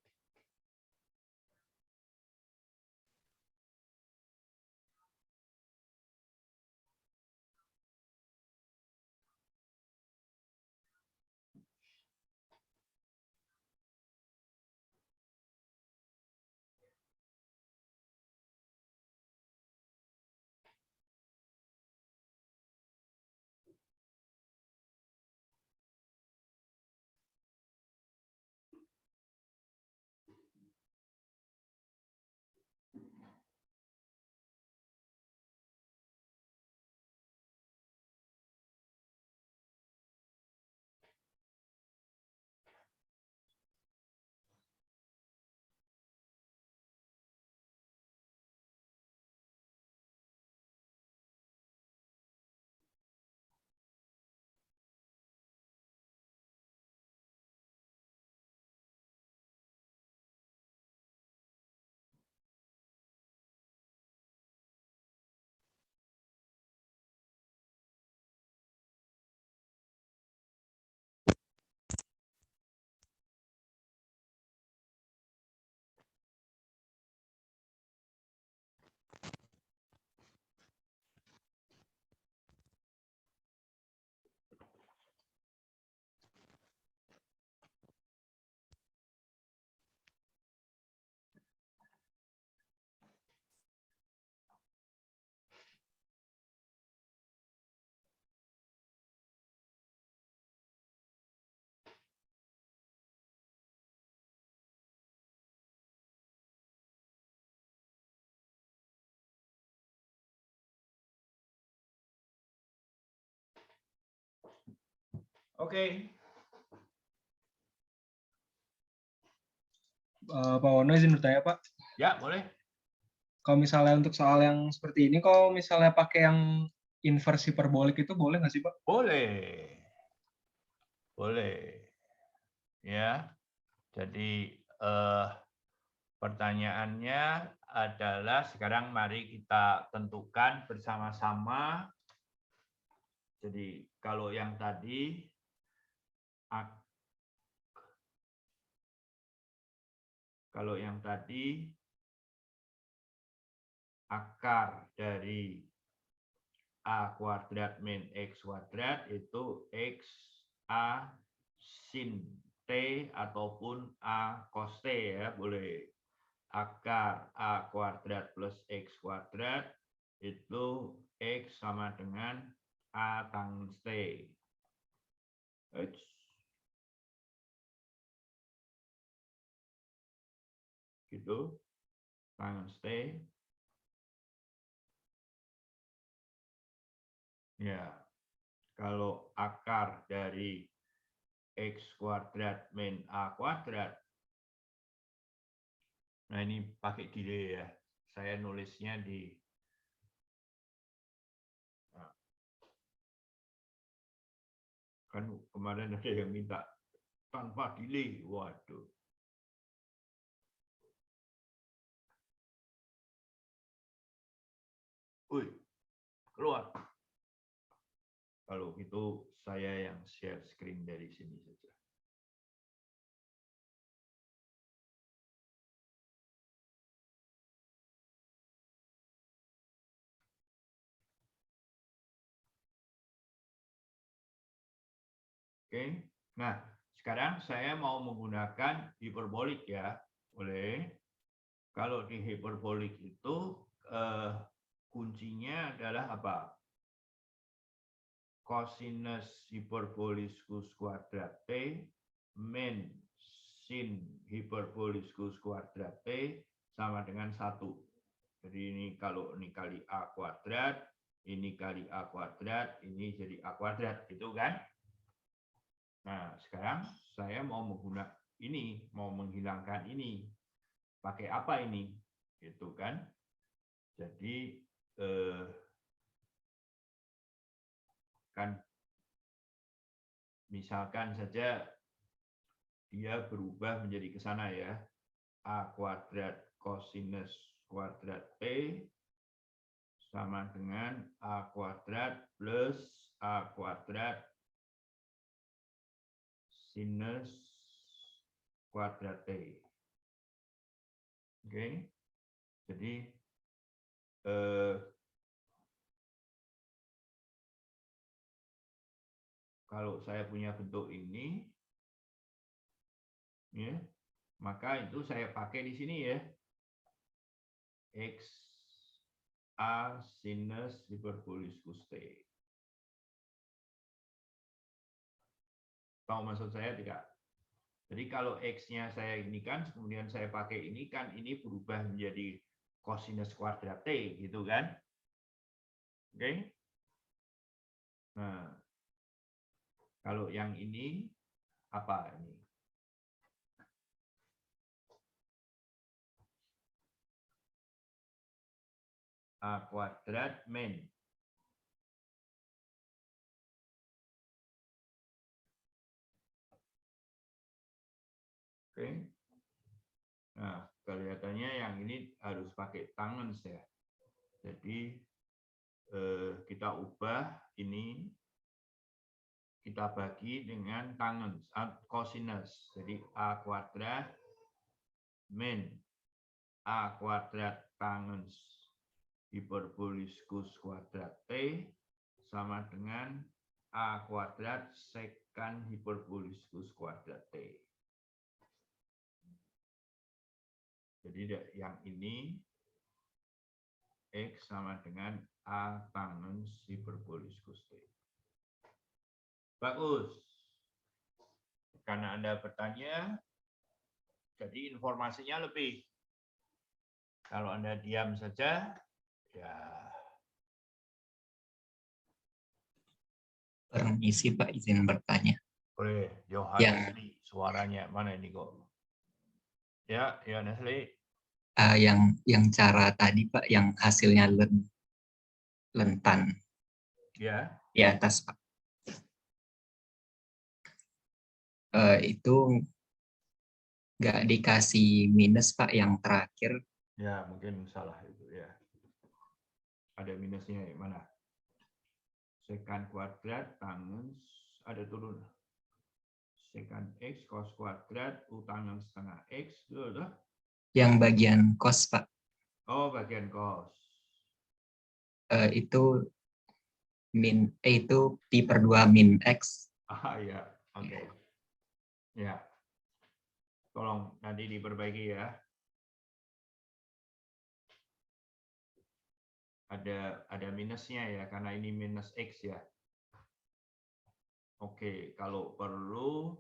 Oke. Pak Wono izin bertanya, Pak. Ya, boleh. Kalau misalnya untuk soal yang seperti ini, kalau misalnya pakai yang inversi parbolik itu boleh nggak sih, Pak? Boleh. Boleh. Ya. Jadi pertanyaannya adalah sekarang mari kita tentukan bersama-sama. Jadi kalau yang tadi akar dari A kuadrat min X kuadrat itu X A sin T ataupun A cos T, ya, boleh. Akar A kuadrat plus X kuadrat itu X sama dengan A tanggens T. Gitu. Tanggens T. Ya, kalau akar dari X kuadrat min A kuadrat, nah ini pakai delay ya, saya nulisnya di kan kemarin ada yang minta tanpa delay, waduh. Wih, keluar. Kalau gitu saya yang share screen dari sini saja. Oke, Nah, sekarang saya mau menggunakan hiperbolik ya. Boleh. Kalau di hiperbolik itu kuncinya adalah apa? Kosinus hiperboliskus kuadrat T min sin hiperboliskus kuadrat T sama dengan 1. Jadi ini kalau ini kali A kuadrat, ini kali A kuadrat, ini jadi A kuadrat, gitu kan? Nah, sekarang saya mau menggunakan ini, mau menghilangkan ini. Pakai apa ini? Gitu kan? Jadi kan misalkan saja dia berubah menjadi ke sana ya. A kuadrat kosinus kuadrat T sama dengan A kuadrat plus A kuadrat sinus kuadrat T. Oke. Jadi kalau saya punya bentuk ini ya, maka itu saya pakai di sini ya. X A sinus hiperboliskus T. Tahu maksud saya tidak? Jadi kalau X-nya saya ini kan, kemudian saya pakai ini kan, ini berubah menjadi kosinus kuadrat T, gitu kan? Oke? Nah, kalau yang ini, apa ini? A kuadrat min oke. Nah, kelihatannya yang ini harus pakai tangan ya. Jadi kita ubah ini, kita bagi dengan tangen kosinus. Jadi A kuadrat min A kuadrat tangens hiperboliskus kuadrat T sama dengan A kuadrat sekan hiperboliskus kuadrat T. Jadi yang ini X sama dengan A tangens hiperboliskus T. Bagus. Karena Anda bertanya, jadi informasinya lebih. Kalau Anda diam saja, ya. Permisi Pak, izin bertanya. Boleh, Yang Yohanes suaranya mana ini kok? Ya, Yohanes Lee. yang cara tadi Pak, yang hasilnya lentan Ya. di atas Pak. Itu nggak dikasih minus Pak yang terakhir. Ya, mungkin salah itu ya. Ada minusnya mana? Sekan kuadrat tangens ada turun. Sekan X cos kuadrat U tangens setengah X itu udah. Yang bagian cos Pak. Oh, bagian cos. Itu itu pi per 2 min X. Ah ya, oke. Ya. Tolong nanti diperbaiki ya. Ada minusnya ya, karena ini minus X ya. Oke, kalau perlu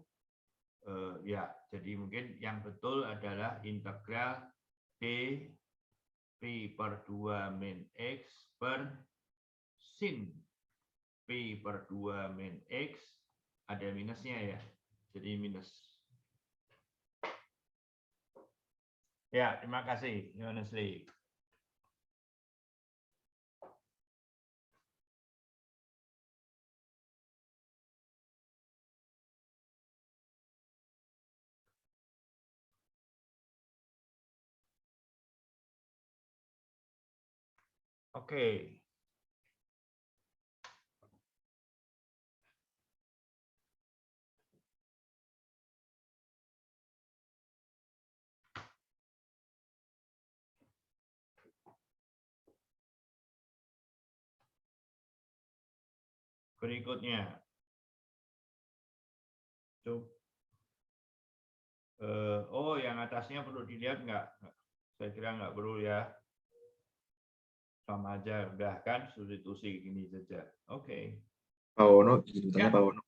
ya, jadi mungkin yang betul adalah integral D pi per 2 min X per sin pi per 2 min X, ada minusnya ya, jadi minus. Ya, terima kasih, Yohanes Lee. Oke. Berikutnya. Coba. Oh, yang atasnya perlu dilihat nggak? Saya kira nggak perlu ya. Sama aja, udah kan substitusi gini saja. Oke. Pak Wono, izin Ya. bertanya Pak Wono.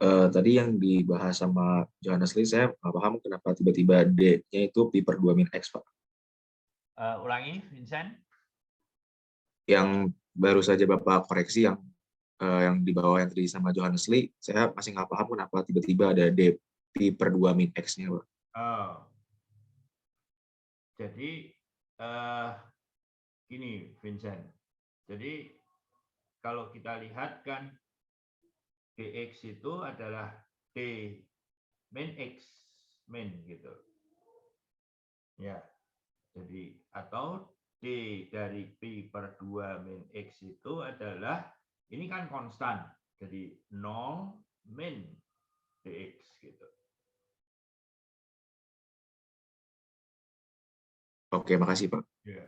Tadi yang dibahas sama Johannes Lee, saya nggak paham kenapa tiba-tiba D-nya itu Pi per 2 min X, Pak. Ulangi, Vincent. Yang baru saja Bapak koreksi yang di bawah yang tadi sama Johannes Lee, saya masih nggak paham kenapa tiba-tiba ada D Pi per 2 min X-nya, Pak. Oh. Jadi gini, Vincent. Jadi kalau kita lihat kan dx itu adalah d min x min gitu. Ya. Jadi atau d dari pi per 2 min x itu adalah ini kan konstan. Jadi 0 min dx gitu. Oke, makasih Pak. Ya.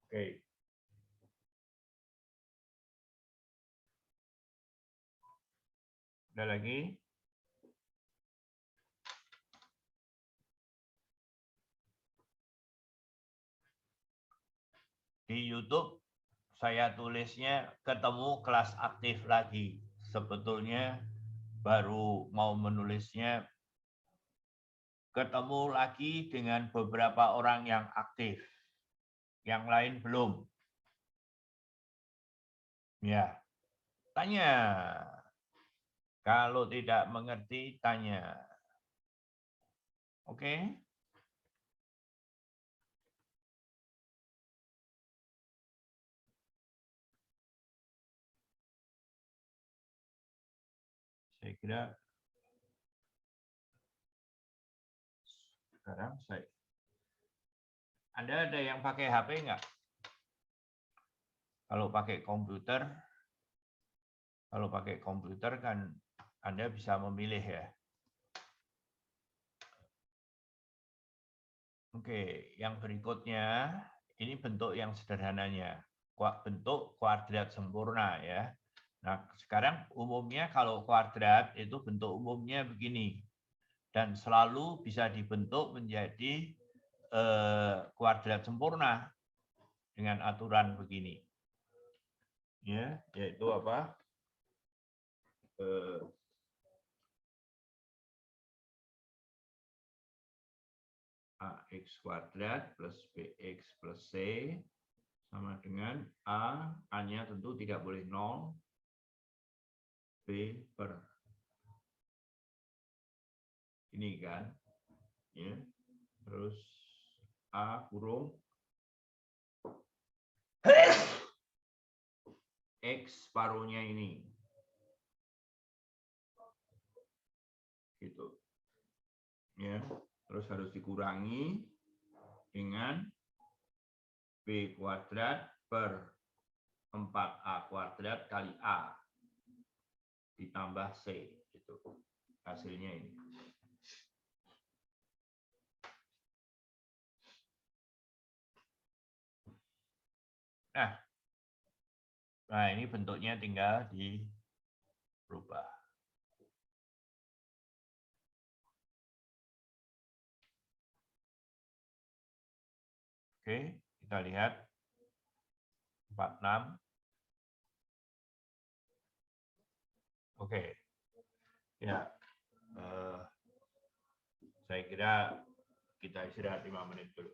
Oke. Ada lagi? Di YouTube saya tulisnya ketemu kelas aktif lagi. Sebetulnya baru mau menulisnya ketemu lagi dengan beberapa orang yang aktif. Yang lain belum. Ya. Tanya. Kalau tidak mengerti, tanya. Oke? Saya kira sekarang Anda ada yang pakai HP nggak? Kalau pakai komputer kan Anda bisa memilih ya. Oke, yang berikutnya ini bentuk yang sederhananya, bentuk kuadrat sempurna ya. Nah, sekarang umumnya kalau kuadrat itu bentuk umumnya begini dan selalu bisa dibentuk menjadi kuadrat sempurna dengan aturan begini. Ya, yaitu apa? AX kuadrat plus BX plus C sama dengan A-nya tentu tidak boleh 0, B per ini kan, ya. Terus A kurung X separuhnya ini. Gitu. Ya. Terus harus dikurangi dengan B kuadrat per 4A kuadrat kali A ditambah C. Gitu. Hasilnya ini. Nah, ini bentuknya tinggal dirubah. Oke, kita lihat 46. Oke, ya, saya kira kita istirahat 5 menit dulu.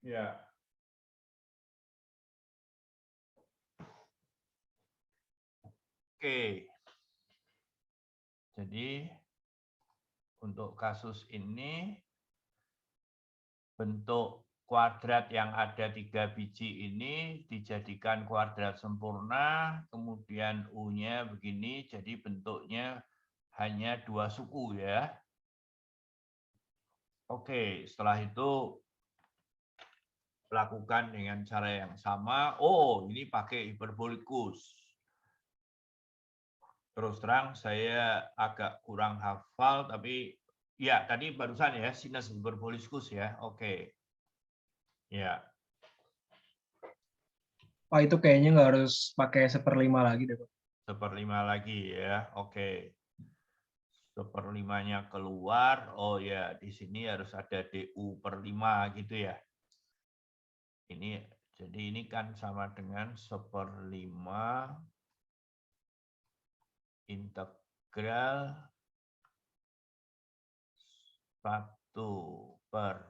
Ya. Oke. Jadi untuk kasus ini bentuk kuadrat yang ada 3 biji ini dijadikan kuadrat sempurna, kemudian U-nya begini, jadi bentuknya hanya 2 suku ya. Oke, setelah itu lakukan dengan cara yang sama. Oh, ini pakai hiperbolikus. Terus terang saya agak kurang hafal, tapi ya tadi barusan ya sinus hiperboliskus ya. Oke. Ya. Pak itu kayaknya nggak harus pakai 1/5 lagi deh, Pak. 1/5 lagi ya. Oke. 1/5-nya keluar. Oh ya, di sini harus ada DU/5 gitu ya. Ini jadi ini kan sama dengan 1/5 integral 1 per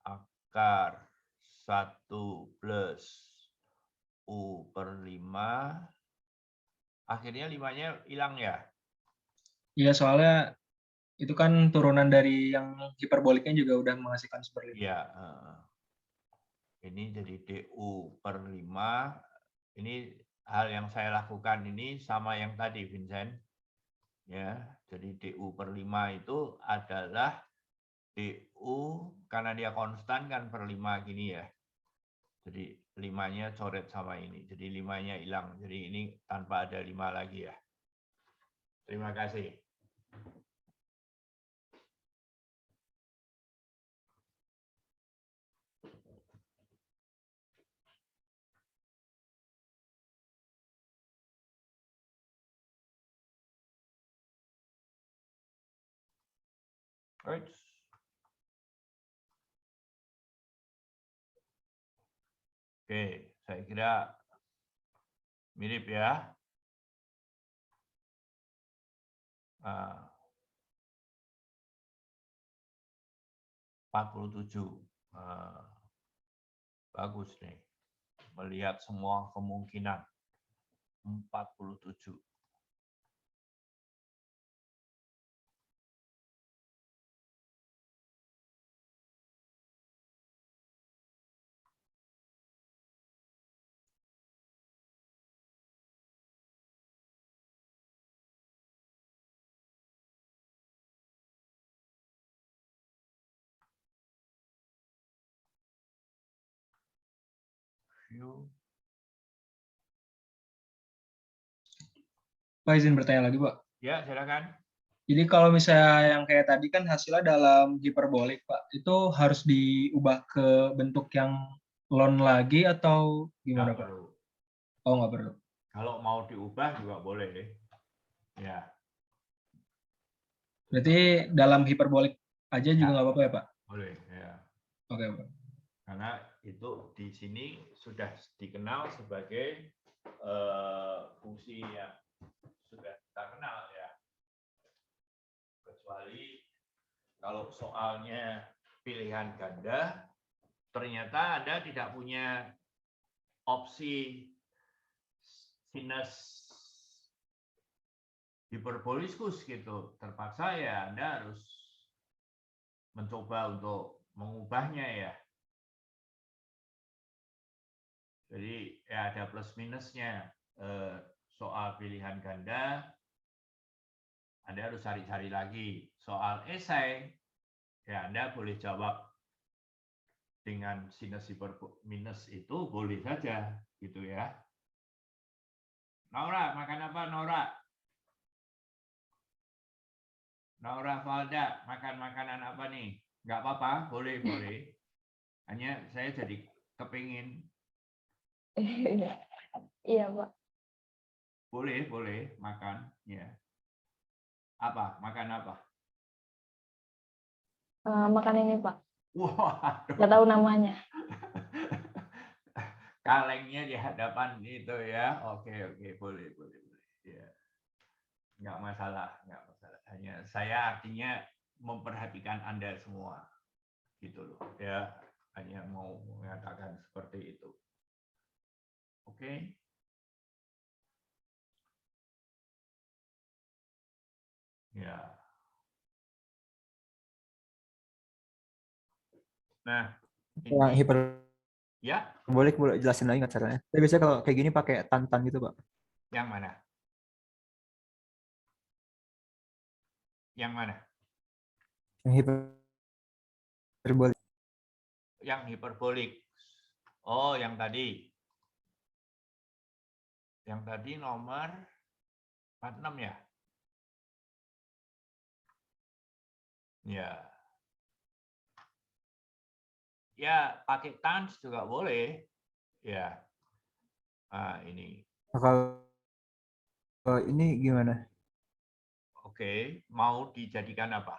akar 1 plus U/5. Akhirnya 5-nya hilang ya? Iya, soalnya itu kan turunan dari yang hiperboliknya juga udah menghasilkan 1/5. Iya. Ini jadi DU/5. Ini hal yang saya lakukan ini sama yang tadi, Vincent. Ya, jadi DU/5 itu adalah DU karena dia konstan kan per 5 gini ya. Jadi 5-nya coret sama ini. Jadi 5-nya hilang. Jadi ini tanpa ada 5 lagi ya. Terima kasih. Right. Oke, saya kira mirip ya. 47. Bagus nih. Melihat semua kemungkinan. 47. View. Pak izin bertanya lagi, Pak. Ya, silakan. Jadi kalau misalnya yang kayak tadi kan hasilnya dalam hiperbolik, Pak, itu harus diubah ke bentuk yang lon lagi atau gimana, Nggak Pak? perlu. Oh, nggak perlu. Kalau mau diubah juga boleh. Ya. Berarti dalam hiperbolik aja juga Ya. nggak apa-apa ya, Pak? Boleh. Ya. Oke, Pak. Karena itu di sini sudah dikenal sebagai fungsi yang sudah kita kenal ya. Kecuali kalau soalnya pilihan ganda, ternyata Anda tidak punya opsi sinus hiperboliskus gitu. Terpaksa ya Anda harus mencoba untuk mengubahnya ya. Jadi ya ada plus minusnya. Soal pilihan ganda, Anda harus cari-cari lagi. Soal esai, ya Anda boleh jawab dengan sinus minus itu boleh saja, gitu ya. Naura, makan apa Naura? Naura Valda, makan makanan apa nih? Nggak apa-apa, boleh. Hanya saya jadi kepingin. Iya, Pak. Boleh makan, ya. Apa? Makan apa? Makan ini, Pak. Wah, Nggak tahu namanya. kalengnya di hadapan itu ya. Oke, boleh. Ya. Nggak masalah. Hanya saya artinya memperhatikan Anda semua. Gitu loh, ya. hanya mau mengatakan seperti itu. Oke. Ya. Nah, Yang ini ya, hiperbolik boleh jelasin lagi nggak caranya? Saya biasanya kalau kayak gini pakai tantan gitu, Pak. yang mana? Yang mana? Yang hiperbolik. Yang hiperbolik. Oh, yang tadi. Yang tadi nomor 46 ya? Ya. Ya, pakai tans juga boleh. Ya. Ah, ini. Nah, kalau ini gimana? Oke, mau dijadikan apa?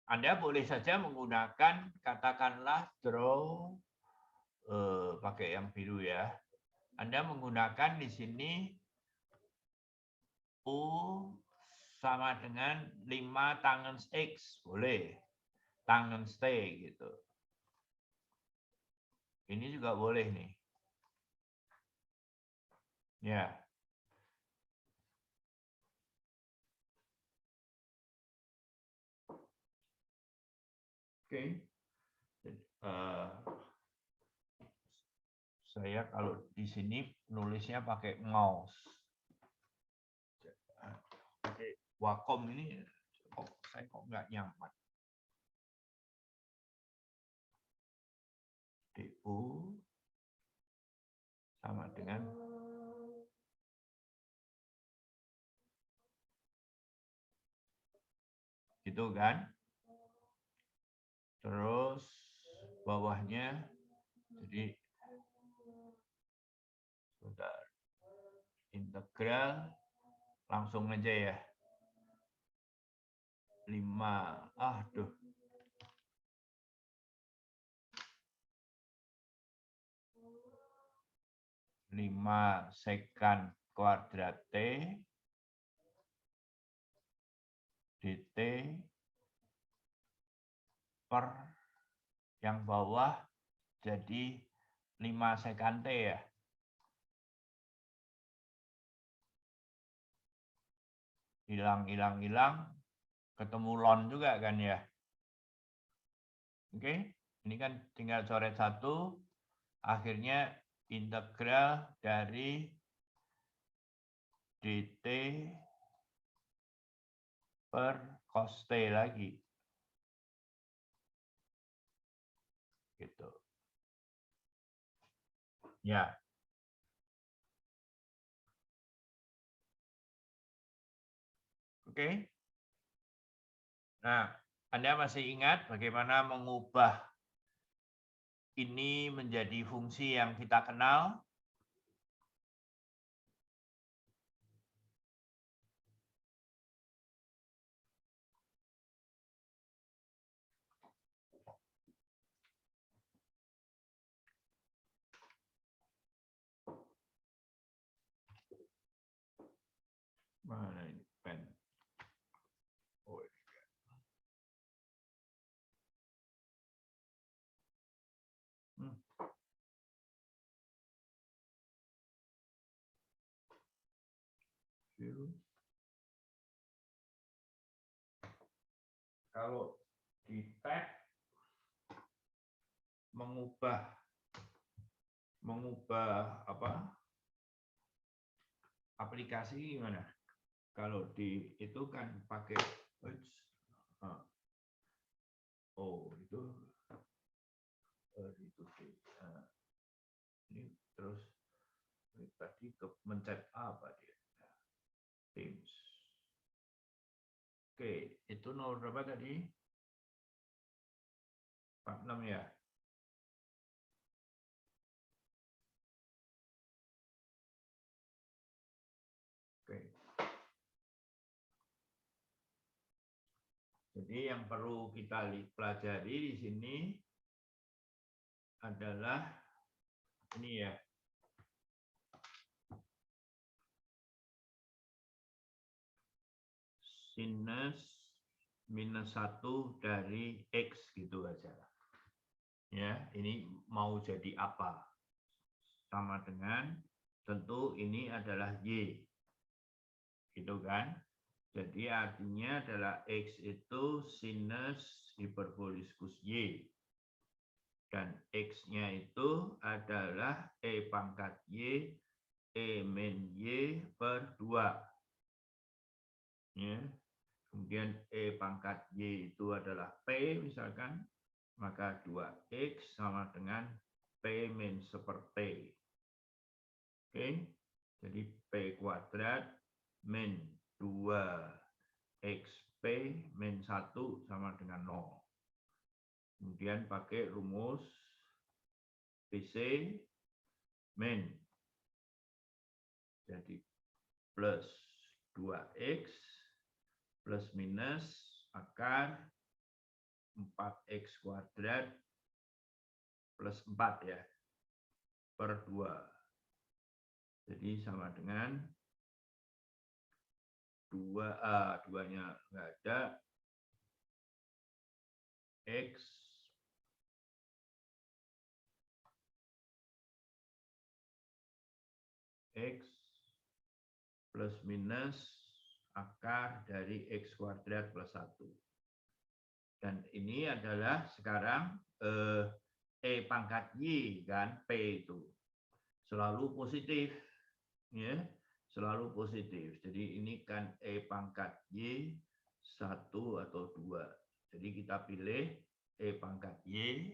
Anda boleh saja menggunakan, katakanlah draw, pakai yang biru ya. Anda menggunakan di sini U sama dengan 5 tangens X, boleh. Tangens T gitu. Ini juga boleh nih. Ya. Oke. Saya kalau di sini nulisnya pakai mouse. Pakai Wacom ini saya kok nggak nyaman. DU sama dengan gitu kan. Terus bawahnya jadi sudah integral langsung aja ya. 5. Aduh. 5 sekan kuadrat T dt per yang bawah jadi 5 sekan T ya. Hilang, ketemu ln juga kan ya. Oke, ini kan tinggal coret satu, akhirnya integral dari dt per cos T lagi. Gitu. Ya. Oke. Nah, Anda masih ingat bagaimana mengubah ini menjadi fungsi yang kita kenal? Mana ini pen? Oh, ini. Kalau di tab mengubah apa? Aplikasi gimana? Kalau di itu kan pakai oh itu ini terus ini tadi mencet apa dia? Teams. Oke, itu nomor berapa tadi? 46 ya. Oke. Jadi yang perlu kita pelajari di sini adalah ini ya. Sinus minus 1 dari X gitu aja. Ya, ini mau jadi apa? Sama dengan, tentu ini adalah Y. Gitu kan? Jadi artinya adalah X itu sinus hiperbolis kus Y. Dan X-nya itu adalah E pangkat Y, E min Y per 2. Ya. Kemudian E pangkat Y itu adalah P misalkan, maka 2X sama dengan P min seperti. Oke, jadi P kuadrat min 2XP min 1 sama dengan 0. Kemudian pakai rumus PC min. Jadi plus 2X plus minus akar 4X kuadrat plus 4 ya, per 2. Jadi sama dengan 2-nya nggak ada, X plus minus akar dari X kuadrat plus 1. Dan ini adalah sekarang E pangkat Y kan, P itu selalu positif, ya, selalu positif. Jadi ini kan E pangkat Y 1 atau 2. Jadi kita pilih E pangkat Y,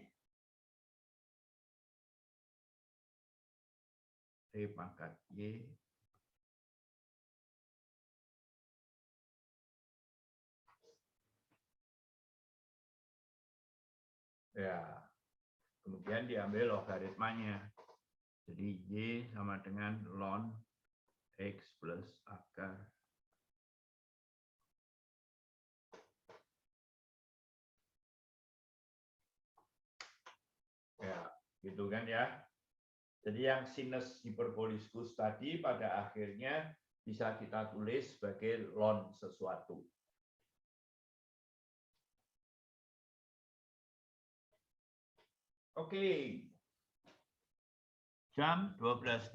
E pangkat Y ya, kemudian diambil logaritmanya. Jadi Y sama dengan ln X plus akar. Ya, gitu kan ya. Jadi yang sinus hiperboliskus tadi pada akhirnya bisa kita tulis sebagai ln sesuatu. Oke. Jam 12.20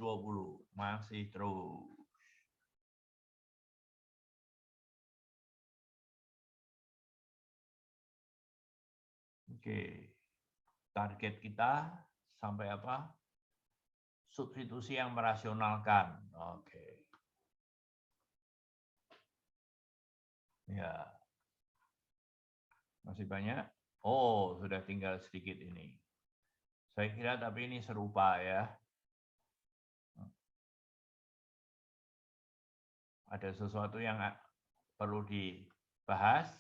masih terus. Oke. Target kita sampai apa? Substitusi yang merasionalkan. Oke. Ya. Masih banyak? Oh, sudah tinggal sedikit ini. Saya kira tapi ini serupa ya. Ada sesuatu yang perlu dibahas?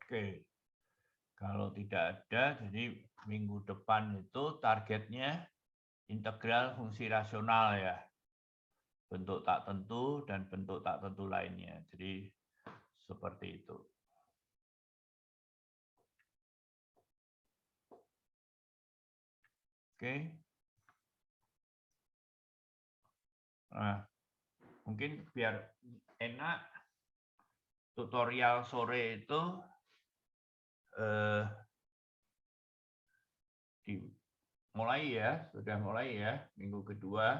Oke, kalau tidak ada, jadi minggu depan itu targetnya integral fungsi rasional ya, bentuk tak tentu dan bentuk tak tentu lainnya. Jadi seperti itu. Oke. Nah, mungkin biar enak tutorial sore itu mulai ya, sudah mulai ya, minggu kedua.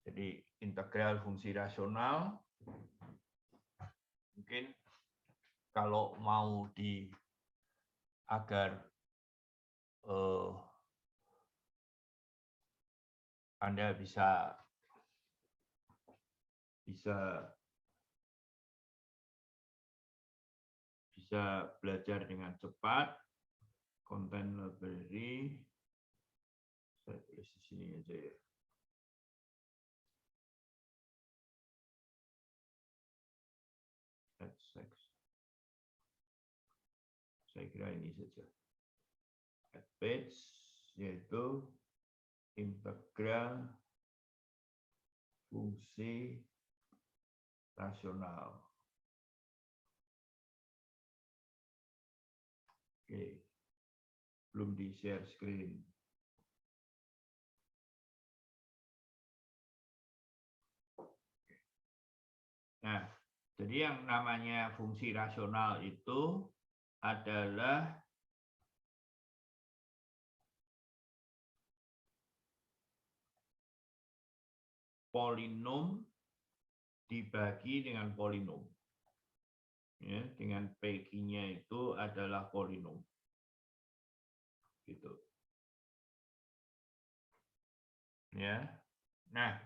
Jadi integral fungsi rasional, mungkin kalau mau agar Anda bisa bisa belajar dengan cepat. Content library, saya tulis di sini aja ya. Saya kira ini saja. Add page, yaitu integral fungsi rasional. Oke, belum di share screen. Nah, jadi yang namanya fungsi rasional itu adalah polinom dibagi dengan polinom. Ya, dengan PQ-nya itu adalah polinom. Gitu. Ya. Nah,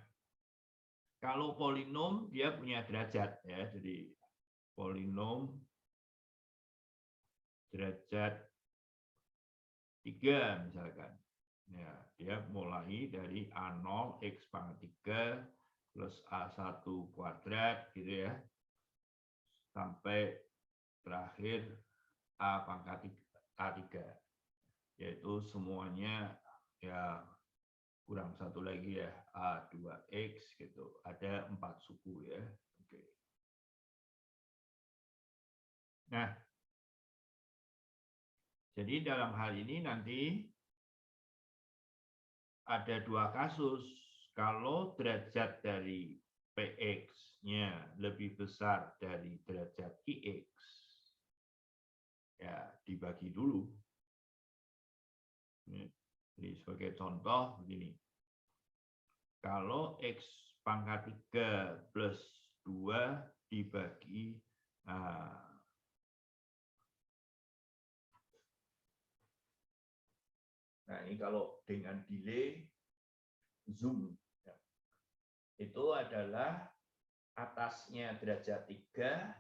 kalau polinom dia punya derajat ya. Jadi polinom derajat 3 misalkan. Ya, dia mulai dari A0 X pangkat 3 plus A1 kuadrat gitu ya. Sampai terakhir A pangkat A3. Yaitu semuanya ya kurang satu lagi ya, A2X gitu. Ada 4 suku ya. Oke. Nah, jadi dalam hal ini nanti ada 2 kasus. Kalau derajat dari PX-nya lebih besar dari derajat IX, ya dibagi dulu. Jadi sebagai contoh begini. Kalau X pangkat 3 plus 2 dibagi nah ini kalau dengan delay zoom ya, itu adalah atasnya derajat 3,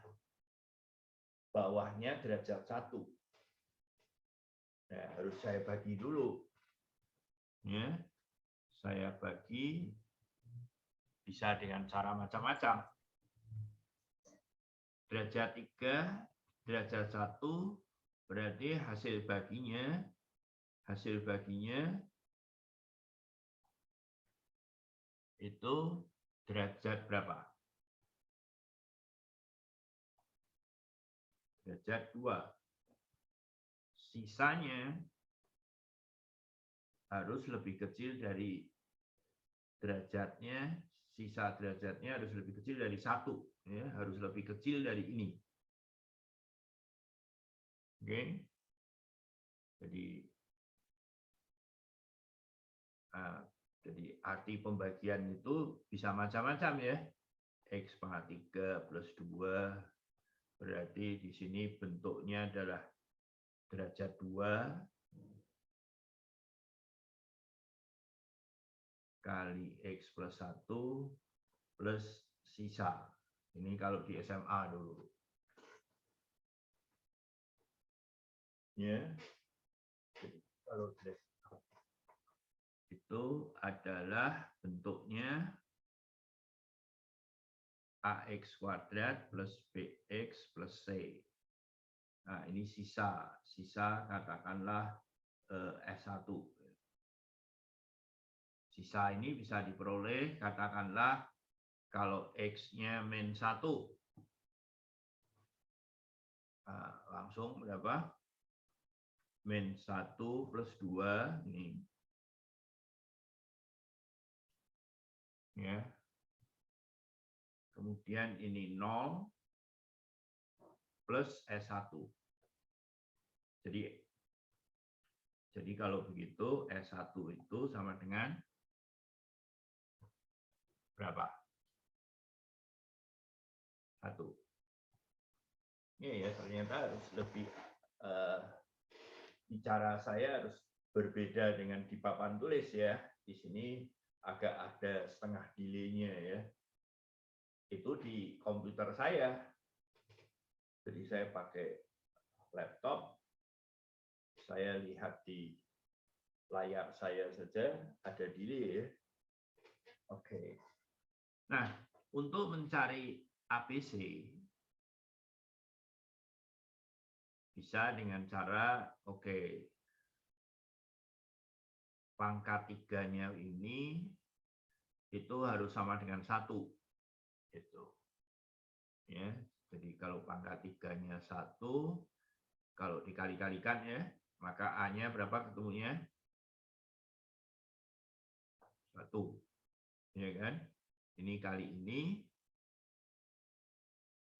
bawahnya derajat 1. Nah, harus saya bagi dulu. Ya. Saya bagi bisa dengan cara macam-macam. Derajat 3, derajat 1 berarti hasil baginya itu derajat berapa? Derajat 2. Sisanya harus lebih kecil dari derajatnya, sisa derajatnya harus lebih kecil dari 1. Ya, harus lebih kecil dari ini. Oke. Jadi arti pembagian itu bisa macam-macam ya. X pangkat 3 plus 2 berarti di sini bentuknya adalah derajat 2 kali X plus 1 plus sisa. Ini kalau di SMA dulu. Ya. Jadi kalau itu adalah bentuknya AX kuadrat plus BX plus C. Nah, ini sisa. Sisa katakanlah S1. Sisa ini bisa diperoleh katakanlah kalau X-nya min 1. Nah, langsung berapa? Min 1 plus 2. Ini. Ya. Kemudian ini 0 plus S1. Jadi kalau begitu S1 itu sama dengan berapa? 1. Ya, ternyata harus lebih bicara saya harus berbeda dengan di papan tulis ya. Di sini agak ada setengah delay-nya ya. Itu di komputer saya. Jadi saya pakai laptop, saya lihat di layar saya saja ada delay ya. Oke. Nah, untuk mencari ABC bisa dengan cara pangkat 3-nya ini itu harus sama dengan 1 gitu. Ya. Jadi kalau pangkat 3-nya 1, kalau dikali-kalikan ya, maka A-nya berapa ketemunya? 1. Ya kan? Ini kali ini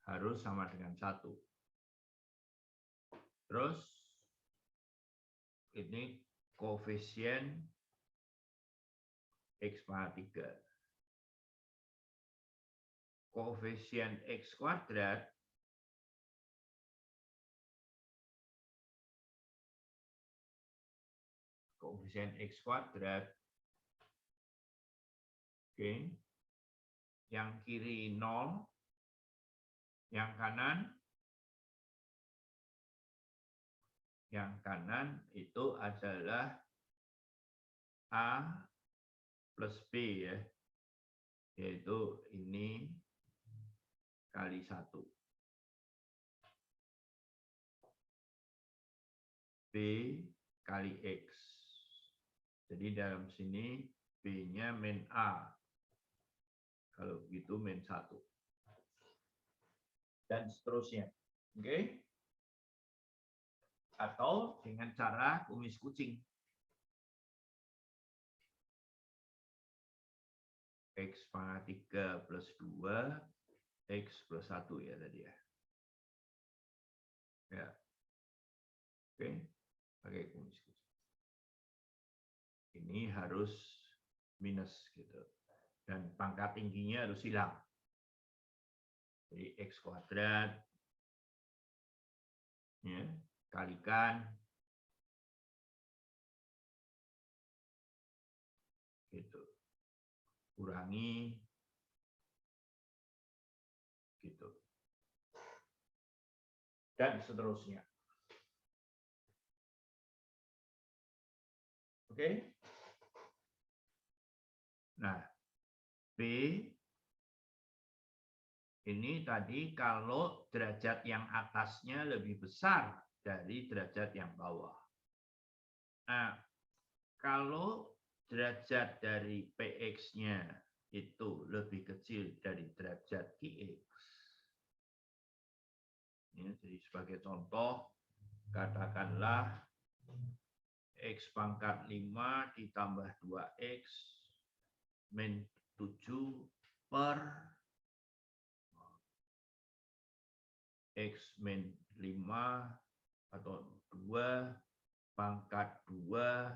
harus sama dengan 1. Terus ini koefisien X pangkat 3. Koefisien X kuadrat yang kiri 0, yang kanan itu adalah A plus B ya, yaitu ini kali 1. B kali X. Jadi dalam sini B-nya min A. Kalau begitu min 1. Dan seterusnya. Oke? Atau dengan cara kumis kucing. X pangkat 3 plus 2, X plus 1 ya tadi ya. Ya. Oke, pakai kumis kucing. Ini harus minus gitu. Dan pangkat tingginya harus hilang. Jadi X kuadrat ya, kalikan gitu. Kurangi gitu. Dan seterusnya. Oke? Nah, B ini tadi kalau derajat yang atasnya lebih besar dari derajat yang bawah. Nah, kalau derajat dari PX-nya itu lebih kecil dari derajat QX. Ya, jadi sebagai contoh, katakanlah X pangkat 5 ditambah 2X min 7 per X min 5 atau 2 pangkat 2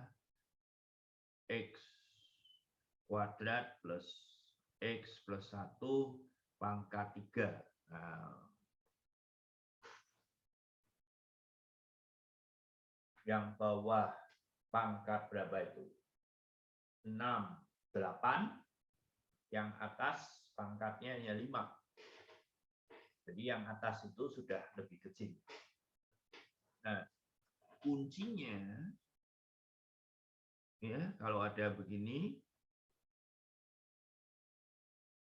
X kuadrat plus X plus 1 pangkat 3. Nah, yang bawah pangkat berapa itu? 6, 8. Yang atas pangkatnya hanya 5. Jadi yang atas itu sudah lebih kecil. Nah, kuncinya ya kalau ada begini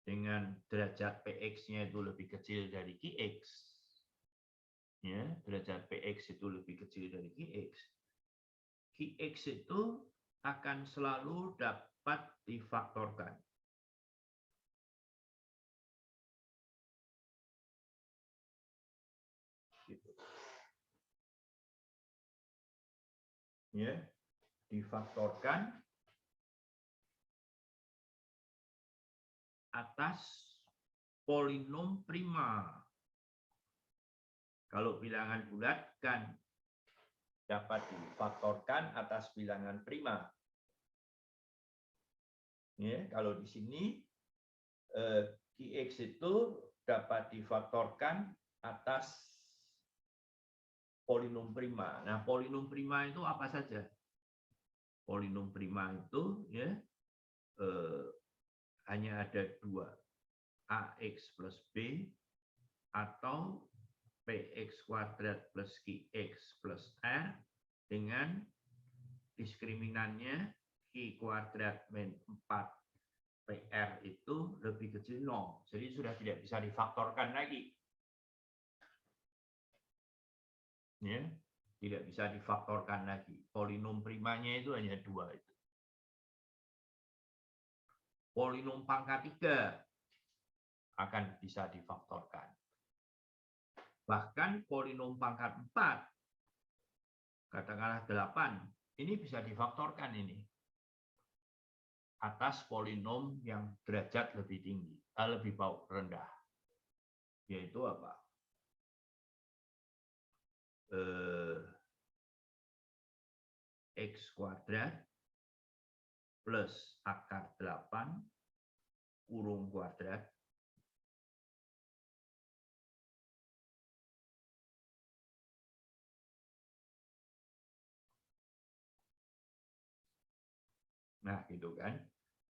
dengan derajat PX-nya itu lebih kecil dari QX. Ya, derajat PX itu lebih kecil dari QX. QX itu akan selalu dapat difaktorkan. Gitu. Ya, difaktorkan atas polinom prima. Kalau bilangan bulat kan dapat difaktorkan atas bilangan prima. Ya, kalau di sini QX itu dapat difaktorkan atas polinom prima. Nah, polinom prima itu apa saja? Polinom prima itu ya hanya ada 2, AX plus B atau P px kuadrat plus qx plus r dengan diskriminannya q kuadrat min 4 PR itu lebih kecil 0. Jadi sudah tidak bisa difaktorkan lagi. Ya, tidak bisa difaktorkan lagi. Polinom primanya itu hanya 2 itu. Polinom pangkat 3 akan bisa difaktorkan. Bahkan polinom pangkat 4, katakanlah 8, ini bisa difaktorkan ini. Atas polinom yang derajat lebih tinggi, lebih rendah. Yaitu apa? X kuadrat plus akar 8 kurung kuadrat nah gitu kan,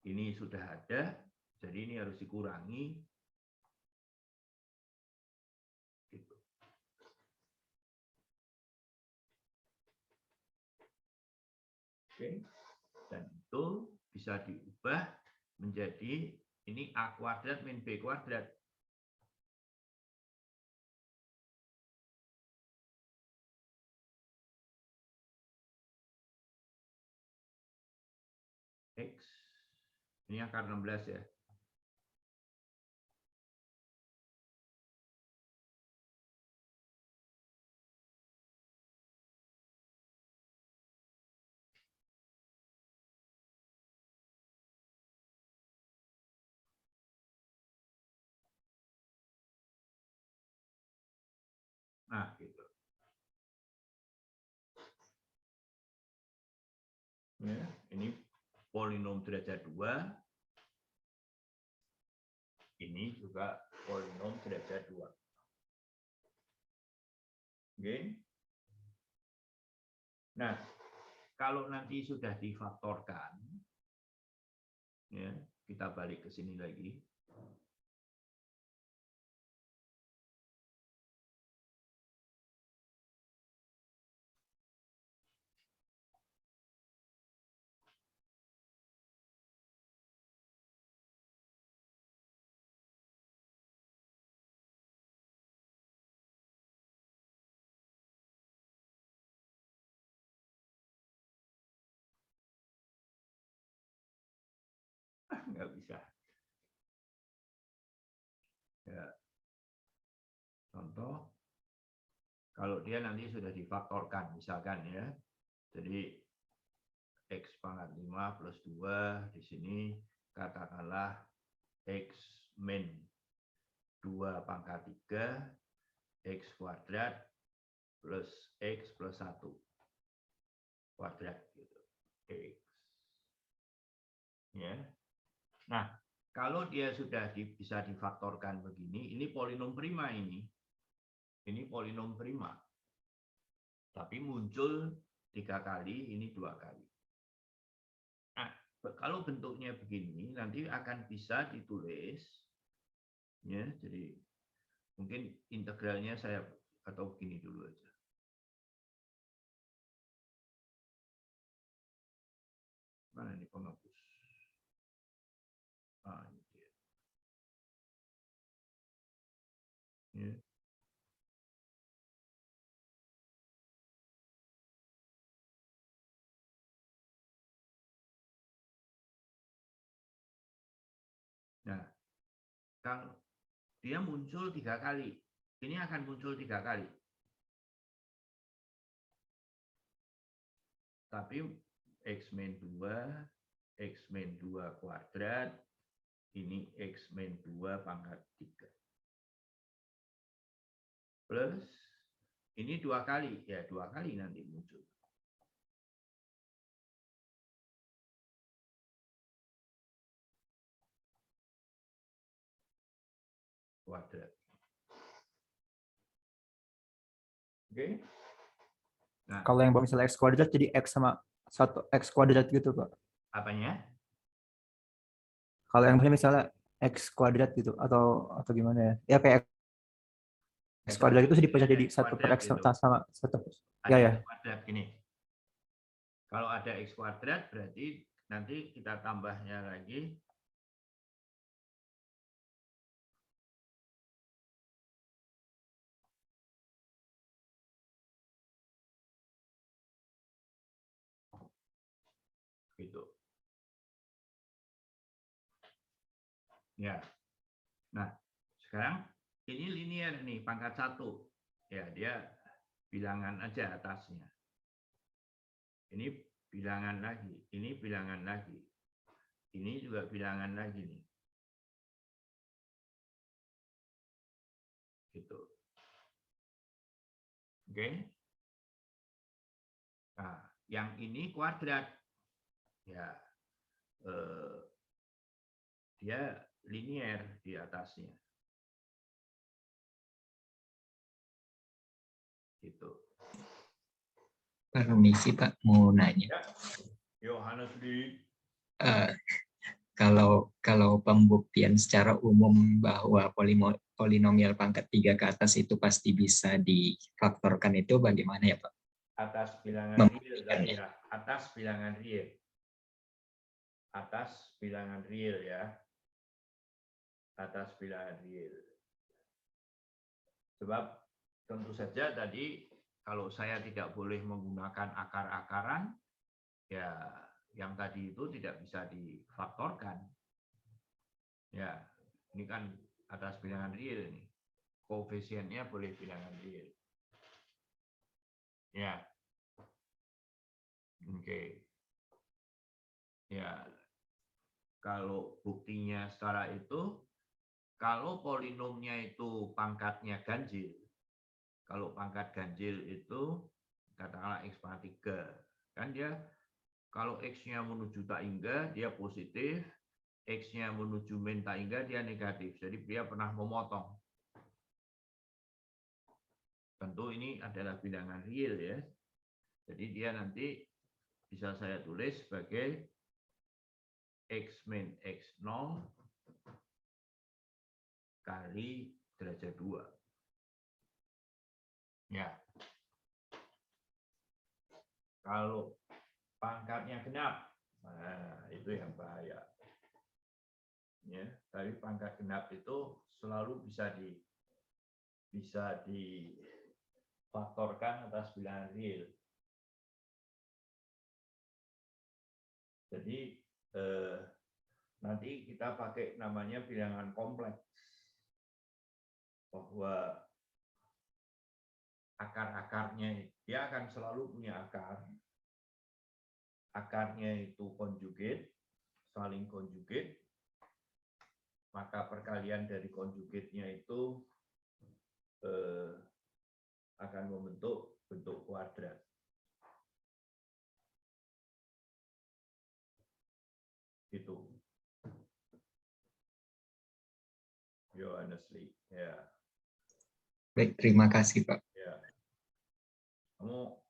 ini sudah ada, jadi ini harus dikurangi gitu. Oke, dan itu bisa diubah menjadi ini A kuadrat min B kuadrat. X, ini akar 16 ya. Nah, gitu. Ya, ini polinom derajat 2. Ini juga polinom derajat 2. Oke. Nah, kalau nanti sudah difaktorkan, ya, kita balik ke sini lagi. Nggak bisa. Ya. Contoh, kalau dia nanti sudah difaktorkan, misalkan ya, jadi X pangkat 5 plus 2, di sini katakanlah X min 2 pangkat 3, X kuadrat plus X plus 1 kuadrat, gitu. X. Ya. Nah, kalau dia sudah bisa difaktorkan begini, ini polinom prima ini. Ini polinom prima. Tapi muncul 3 kali, ini 2 kali. Nah, kalau bentuknya begini, nanti akan bisa ditulis. Ya, jadi mungkin integralnya saya atau begini dulu aja. Mana ini penghapus? Ah, ini dia. Ya. Nah, kalau dia muncul 3 kali, ini akan muncul 3 kali. Tapi X min 2, X min 2 kuadrat, ini X min 2 pangkat 3. Plus, ini 2 kali, ya 2 kali nanti muncul. Kuadrat. Oke. Nah, Kalau yang misalnya X kuadrat jadi X sama 1 X kuadrat gitu, Pak. apanya? Kalau yang misalnya X kuadrat gitu atau gimana ya? Ya kayak X kuadrat itu dipecah jadi X 1 per kuadrat X itu. sama 1. Ada Ya, ya. X kuadrat gini. Kalau ada X kuadrat berarti nanti kita tambahnya lagi gitu. Ya. Nah, sekarang ini linear nih, pangkat 1. Ya, dia bilangan aja atasnya. Ini bilangan lagi, ini bilangan lagi. Ini juga bilangan lagi nih. Gitu. Oke. Nah, yang ini kuadrat. Ya. Dia linear di atasnya. Gitu. Permisi Pak, mau nanya. Ya. Yohanes di Kalau pembuktian secara umum bahwa polinomial pangkat 3 ke atas itu pasti bisa difaktorkan itu bagaimana ya Pak? atas bilangan real tadi ya. Atas bilangan real. Atas bilangan real ya. Atas bilangan real. Sebab tentu saja tadi kalau saya tidak boleh menggunakan akar-akaran, ya yang tadi itu tidak bisa difaktorkan. Ya, ini kan atas bilangan real nih. Koefisiennya boleh bilangan real. Ya. Oke. Ya. Kalau buktinya secara itu, kalau polinomnya itu pangkatnya ganjil, kalau pangkat ganjil itu katakanlah X pangkat 3, kan dia kalau X-nya menuju tak hingga dia positif, X-nya menuju min tak hingga dia negatif. Jadi dia pernah memotong. Tentu ini adalah bilangan real ya. Jadi dia nanti bisa saya tulis sebagai X min X0 kali derajat 2. Ya. Kalau pangkatnya genap, nah itu yang bahaya. Ya, tapi pangkat genap itu selalu bisa difaktorkan atas bilangan real. Jadi nanti kita pakai namanya bilangan kompleks, bahwa akar-akarnya dia akan selalu punya akar. Akarnya itu konjugat, saling konjugat, maka perkalian dari konjugatnya itu akan membentuk bentuk kuadrat. Gitu. Honestly, ya. Baik, terima kasih Pak. Ya. Kamu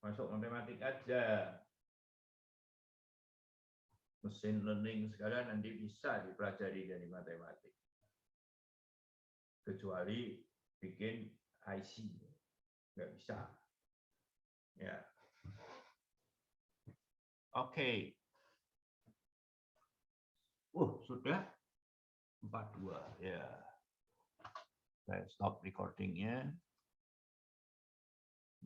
masuk matematik aja. Mesin learning sekarang nanti bisa dipelajari dari matematik. Kecuali bikin IC. Nggak bisa. Ya. Oke. Sudah 42. Ya. Saya stop recordingnya.